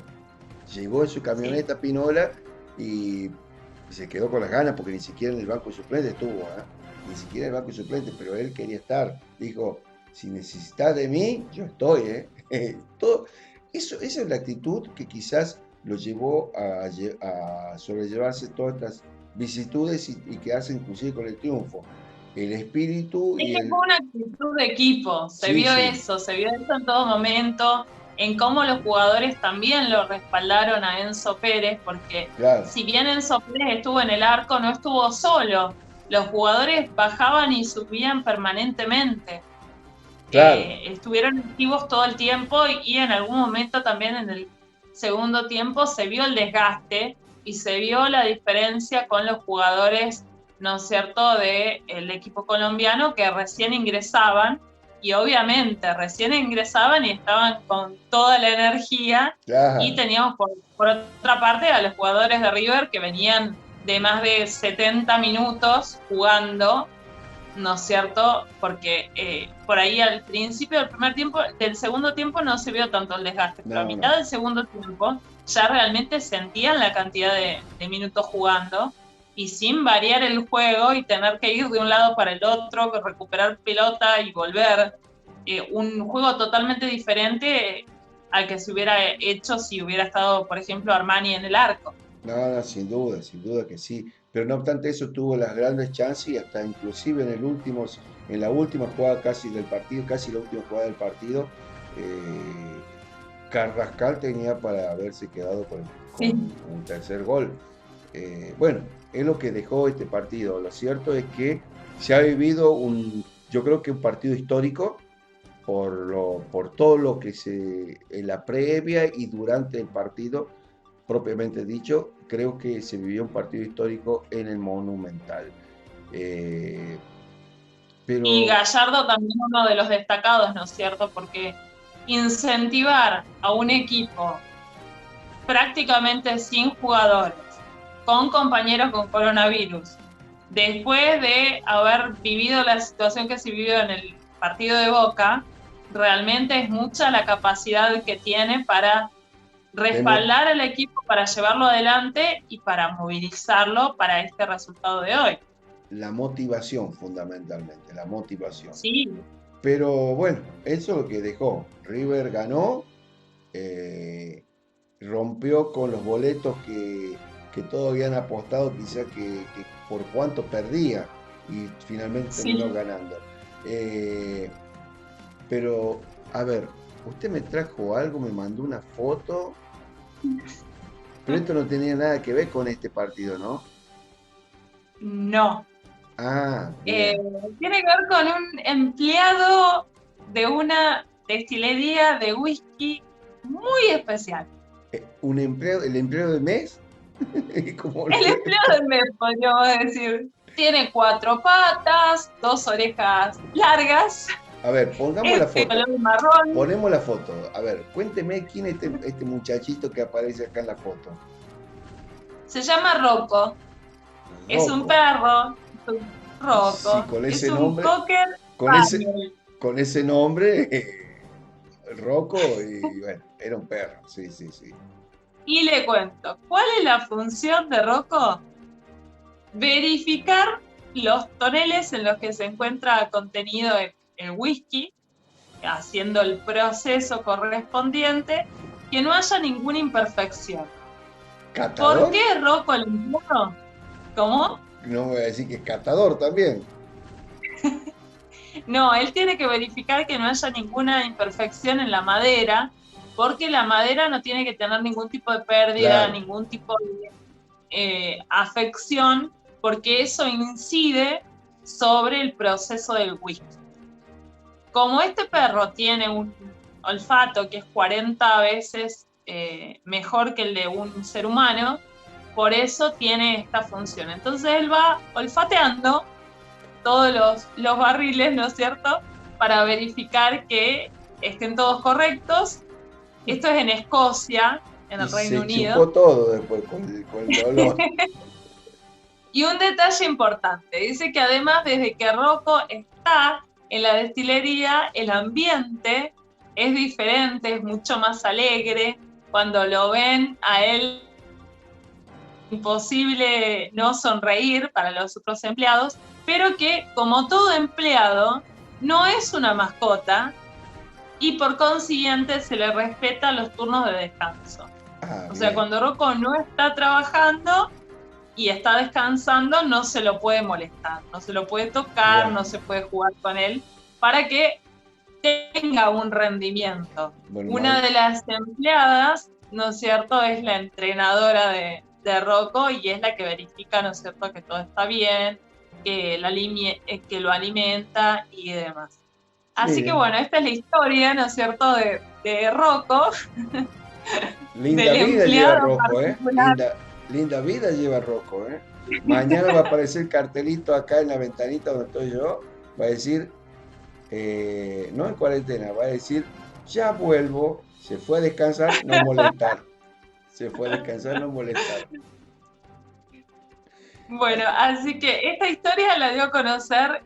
Llegó en su camioneta Pinola y se quedó con las ganas porque ni siquiera en el banco de suplentes estuvo, ni siquiera en el banco de suplentes, pero él quería estar. Dijo, si necesitas de mí, yo estoy, Todo eso, esa es la actitud que quizás lo llevó a sobrellevarse todas estas vicisitudes y quedarse inclusive con el triunfo. El espíritu Es y que fue una actitud de equipo, se vio eso en todo momento, en cómo los jugadores también lo respaldaron a Enzo Pérez, porque si bien Enzo Pérez estuvo en el arco, no estuvo solo, los jugadores bajaban y subían permanentemente. Estuvieron activos todo el tiempo y en algún momento también en el segundo tiempo se vio el desgaste y se vio la diferencia con los jugadores, ¿no es cierto?, del equipo colombiano que recién ingresaban, y obviamente recién ingresaban y estaban con toda la energía, y teníamos por otra parte a los jugadores de River que venían de más de 70 minutos jugando, ¿no es cierto?, porque por ahí al principio del segundo tiempo no se vio tanto el desgaste, pero a mitad del segundo tiempo ya realmente sentían la cantidad de minutos jugando, y sin variar el juego y tener que ir de un lado para el otro, recuperar pelota y volver. Un juego totalmente diferente al que se hubiera hecho si hubiera estado, por ejemplo, Armani en el arco. No, sin duda que sí. Pero no obstante eso tuvo las grandes chances y hasta inclusive en la última jugada casi la última jugada del partido, Carrascal tenía para haberse quedado con un tercer gol. Bueno, es lo que dejó este partido. Lo cierto es que se ha vivido yo creo que un partido histórico por todo lo que en la previa y durante el partido propiamente dicho. Creo que se vivió un partido histórico en el Monumental. Y Gallardo también uno de los destacados, ¿no es cierto? Porque incentivar a un equipo prácticamente sin jugadores, con compañeros con coronavirus, después de haber vivido la situación que se vivió en el partido de Boca, realmente es mucha la capacidad que tiene para respaldar al equipo, para llevarlo adelante y para movilizarlo para este resultado de hoy. La motivación, fundamentalmente, la motivación. Sí. Pero bueno, eso es lo que dejó. River ganó, rompió con los boletos que todos habían apostado, quizás que por cuánto perdía, y finalmente terminó ganando. Pero, a ver, usted me trajo algo, me mandó una foto, pero esto no tenía nada que ver con este partido, ¿no? No. Ah, tiene que ver con un empleado de una destilería de whisky muy especial. ¿El empleado del mes? El empleado del mes, podríamos decir. Tiene 4 patas, 2 orejas largas. A ver, pongamos la foto. Color marrón. Ponemos la foto. A ver, cuénteme quién es este muchachito que aparece acá en la foto. Se llama Rocco. Es un perro. Rocco. Sí, con ese es un nombre, cocker con ese nombre, Rocco, y bueno, era un perro, sí. Y le cuento, ¿cuál es la función de Rocco? Verificar los toneles en los que se encuentra contenido el whisky, haciendo el proceso correspondiente, que no haya ninguna imperfección. ¿Catador? ¿Por qué Rocco el empleado? ¿Cómo? No voy a decir que es catador también. No, él tiene que verificar que no haya ninguna imperfección en la madera, porque la madera no tiene que tener ningún tipo de pérdida, Claro. ningún tipo de afección, porque eso incide sobre el proceso del whisky. Como este perro tiene un olfato que es 40 veces mejor que el de un ser humano, por eso tiene esta función. Entonces él va olfateando todos los barriles, ¿no es cierto?, para verificar que estén todos correctos. Esto es en Escocia, en el Reino Unido. Se chupó todo después con el dolor. Y un detalle importante, dice que además desde que Rocco está en la destilería, el ambiente es diferente, es mucho más alegre. Cuando lo ven a él, imposible no sonreír para los otros empleados, pero que como todo empleado no es una mascota y por consiguiente se le respeta los turnos de descanso. O sea, cuando Rocco no está trabajando y está descansando, no se lo puede molestar, no se lo puede tocar, no se puede jugar con él, para que tenga un rendimiento. Una de las empleadas, ¿no es cierto?, es la entrenadora de Rocco y es la que verifica, ¿no es cierto?, que todo está bien, que lo alimenta y demás. Así que bueno, esta es la historia, ¿no es cierto?, de Rocco. Linda vida lleva Rocco, linda vida lleva Rocco, Mañana va a aparecer el cartelito acá en la ventanita donde estoy yo, va a decir, no en cuarentena, va a decir, ya vuelvo, se fue a descansar, no molestar. Se fue a descansar, no molestar. Bueno, así que esta historia la dio a conocer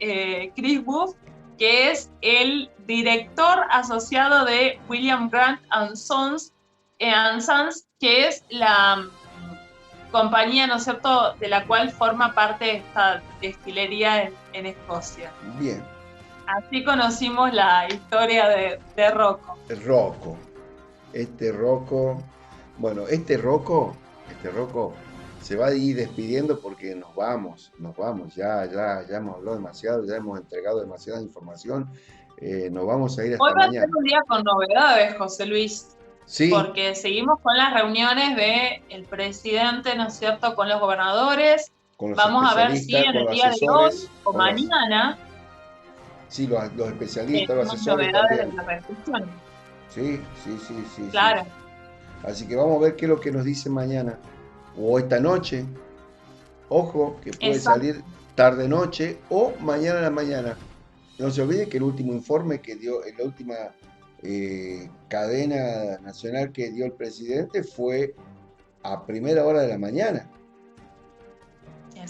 Chris Booth, que es el director asociado de William Grant & Sons, que es la compañía, ¿no es cierto?, de la cual forma parte esta destilería en Escocia. Bien. Así conocimos la historia de Rocco. Rocco. Bueno, este Rocco se va a ir despidiendo porque nos vamos, ya hemos hablado demasiado, ya hemos entregado demasiada información, nos vamos a ir hasta Hoy va a mañana. ser un día con novedades, José Luis, Sí. Porque seguimos con las reuniones del presidente, ¿no es cierto?, con los gobernadores. Con los Vamos a ver si en el día de hoy o mañana. Sí, los especialistas, los tenemos asesores novedades también. de la restricción. Sí. Claro. Sí. Así que vamos a ver qué es lo que nos dice mañana o esta noche. Ojo, que puede salir tarde noche o mañana en la mañana. No se olvide que el último informe que dio, la última cadena nacional que dio el presidente fue a primera hora de la mañana.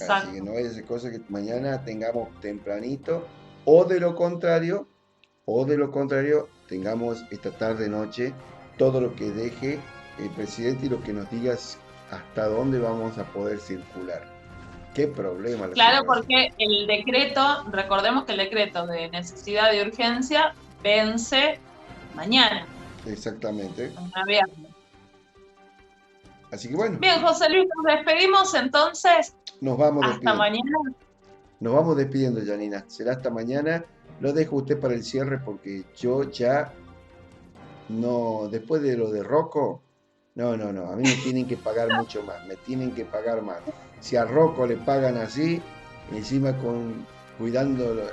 Exacto. Así que no vaya a ser cosa que mañana tengamos tempranito, o de lo contrario, tengamos esta tarde-noche todo lo que deje el presidente y lo que nos diga hasta dónde vamos a poder circular. Qué problema. Claro, porque el decreto, recordemos que el decreto de necesidad de urgencia vence mañana. Exactamente. Mañana viernes. Así que bueno. Bien, José Luis, nos despedimos entonces. Nos vamos hasta mañana. Nos vamos despidiendo, Janina. Será hasta mañana. Lo dejo usted para el cierre porque yo ya no, después de lo de Rocco, no, a mí me tienen que pagar mucho más, me tienen que pagar más. Si a Rocco le pagan así, encima cuidándolo,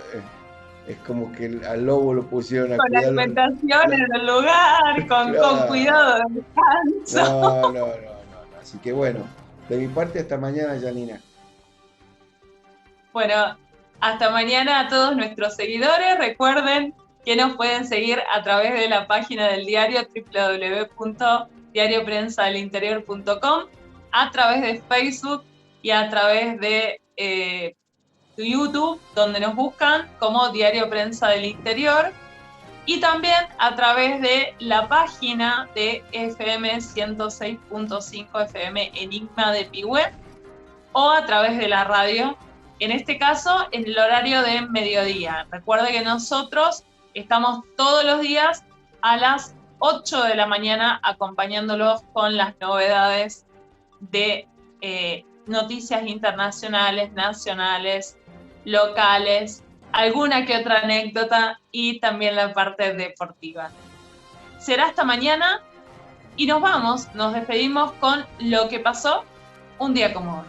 es como que al lobo lo pusieron a cuidar. Con alimentación en el lugar, con cuidado de descanso. No. Así que bueno, de mi parte hasta mañana, Janina. Bueno, hasta mañana a todos nuestros seguidores. Recuerden que nos pueden seguir a través de la página del diario www.diarioprensadelinterior.com, a través de Facebook y a través de YouTube, donde nos buscan como Diario Prensa del Interior, y también a través de la página de FM 106.5 FM Enigma de Pigüé, o a través de la radio, en este caso en el horario de mediodía. Recuerde que nosotros estamos todos los días a las 8 de la mañana acompañándolos con las novedades de noticias internacionales, nacionales, locales, alguna que otra anécdota y también la parte deportiva. Será hasta mañana y nos despedimos con lo que pasó un día como hoy.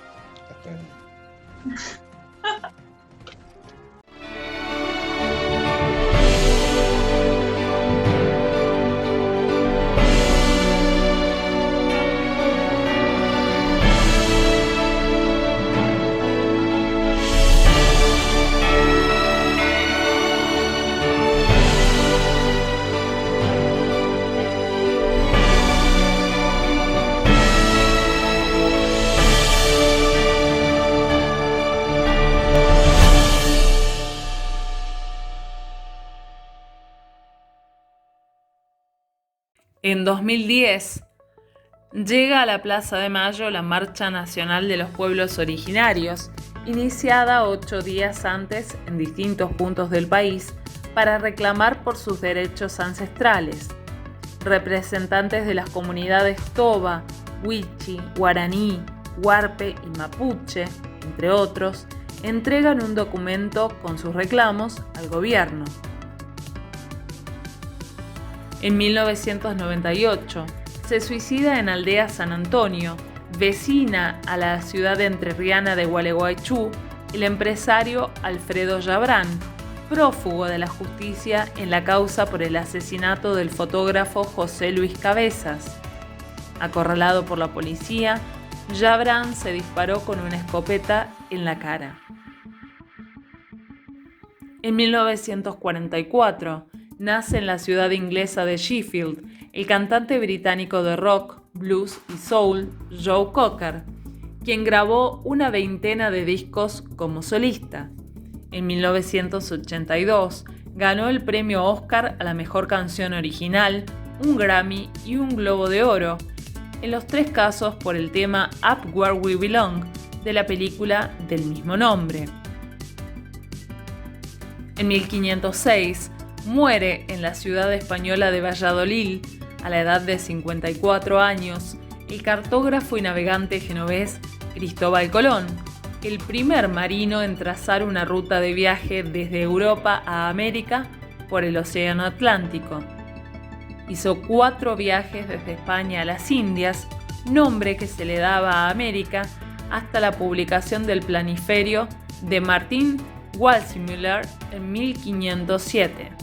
En 2010 llega a la Plaza de Mayo la Marcha Nacional de los Pueblos Originarios, iniciada 8 días antes en distintos puntos del país para reclamar por sus derechos ancestrales. Representantes de las comunidades Toba, Huichi, Guaraní, Huarpe y Mapuche, entre otros, entregan un documento con sus reclamos al gobierno. En 1998, se suicida en Aldea San Antonio, vecina a la ciudad entrerriana de Gualeguaychú, el empresario Alfredo Jabrán, prófugo de la justicia en la causa por el asesinato del fotógrafo José Luis Cabezas. Acorralado por la policía, Jabrán se disparó con una escopeta en la cara. En 1944, nace en la ciudad inglesa de Sheffield el cantante británico de rock, blues y soul Joe Cocker, quien grabó una veintena de discos como solista. En 1982 ganó el premio Oscar a la mejor canción original, un Grammy y un Globo de Oro, en los 3 casos por el tema Up Where We Belong de la película del mismo nombre. En 1506 muere en la ciudad española de Valladolid, a la edad de 54 años, el cartógrafo y navegante genovés Cristóbal Colón, el primer marino en trazar una ruta de viaje desde Europa a América por el Océano Atlántico. Hizo 4 viajes desde España a las Indias, nombre que se le daba a América hasta la publicación del planiferio de Martin Waldseemüller en 1507.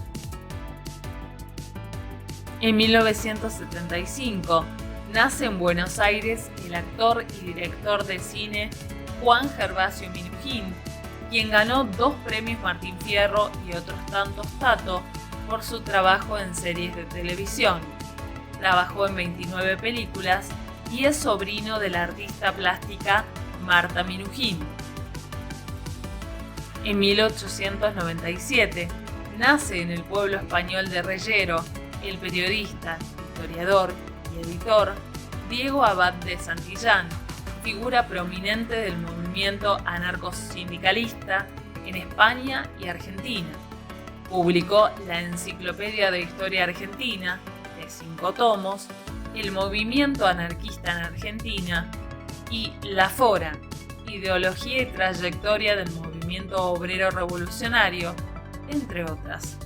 En 1975 nace en Buenos Aires el actor y director de cine Juan Gervasio Minujín, quien ganó 2 premios Martín Fierro y otros tantos Tato por su trabajo en series de televisión. Trabajó en 29 películas y es sobrino de la artista plástica Marta Minujín. En 1897 nace en el pueblo español de Reyero el periodista, historiador y editor Diego Abad de Santillán, figura prominente del movimiento anarcosindicalista en España y Argentina. Publicó la Enciclopedia de Historia Argentina, de 5 tomos, El movimiento anarquista en Argentina y La Fora, Ideología y trayectoria del movimiento obrero revolucionario, entre otras.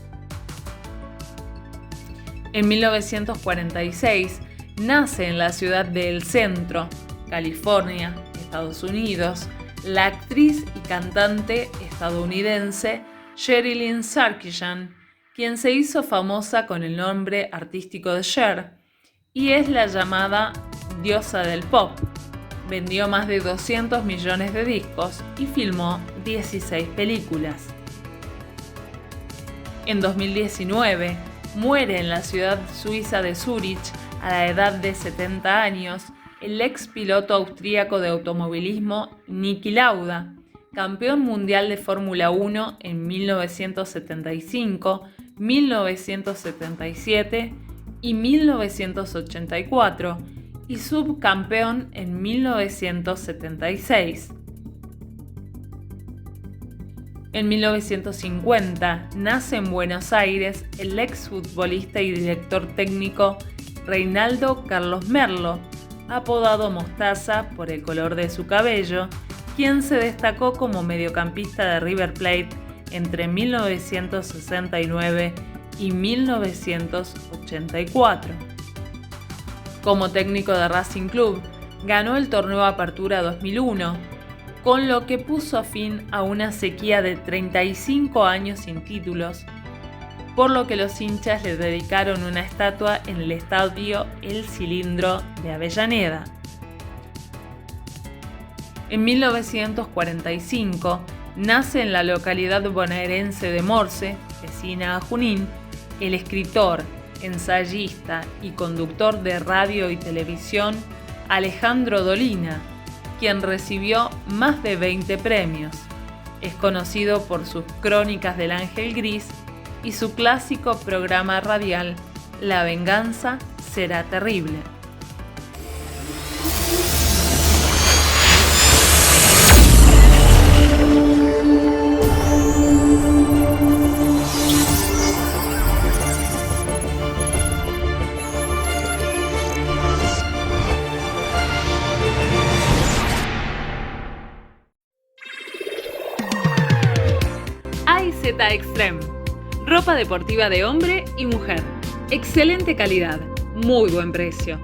En 1946 nace en la ciudad de El Centro, California, Estados Unidos, la actriz y cantante estadounidense Sherilyn Sarkisian, quien se hizo famosa con el nombre artístico de Cher y es la llamada diosa del pop. Vendió más de 200 millones de discos y filmó 16 películas. En 2019, muere en la ciudad suiza de Zúrich, a la edad de 70 años, el ex piloto austríaco de automovilismo Niki Lauda, campeón mundial de Fórmula 1 en 1975, 1977 y 1984 y subcampeón en 1976. En 1950 nace en Buenos Aires el exfutbolista y director técnico Reinaldo Carlos Merlo, apodado Mostaza por el color de su cabello, quien se destacó como mediocampista de River Plate entre 1969 y 1984. Como técnico de Racing Club, ganó el torneo Apertura 2001, con lo que puso fin a una sequía de 35 años sin títulos, por lo que los hinchas le dedicaron una estatua en el estadio El Cilindro de Avellaneda. En 1945 nace en la localidad bonaerense de Morce, vecina a Junín, el escritor, ensayista y conductor de radio y televisión Alejandro Dolina, quien recibió más de 20 premios. Es conocido por sus Crónicas del Ángel Gris y su clásico programa radial La venganza será terrible. AIZ Extreme, ropa deportiva de hombre y mujer, excelente calidad, muy buen precio,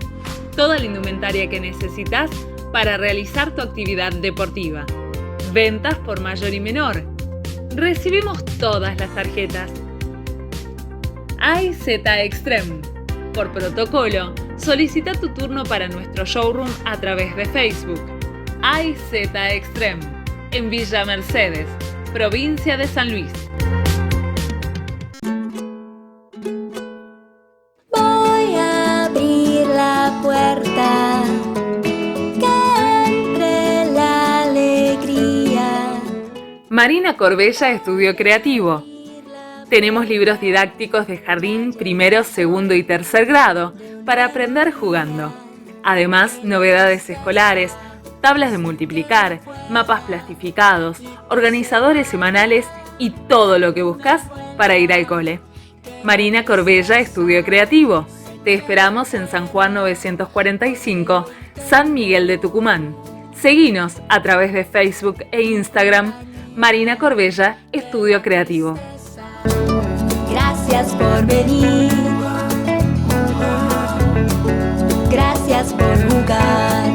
toda la indumentaria que necesitas para realizar tu actividad deportiva, ventas por mayor y menor, recibimos todas las tarjetas. AIZ Extreme, por protocolo, solicita tu turno para nuestro showroom a través de Facebook. AIZ Extreme, en Villa Mercedes, provincia de San Luis. Voy a abrir la puerta, que entre la alegría. Marina Corbella Estudio Creativo. Tenemos libros didácticos de jardín, primero, segundo y tercer grado para aprender jugando. Además, novedades escolares, tablas de multiplicar, mapas plastificados, organizadores semanales y todo lo que buscas para ir al cole. Marina Corbella Estudio Creativo. Te esperamos en San Juan 945, San Miguel de Tucumán. Seguinos a través de Facebook e Instagram, Marina Corbella Estudio Creativo. Gracias por venir. Gracias por jugar.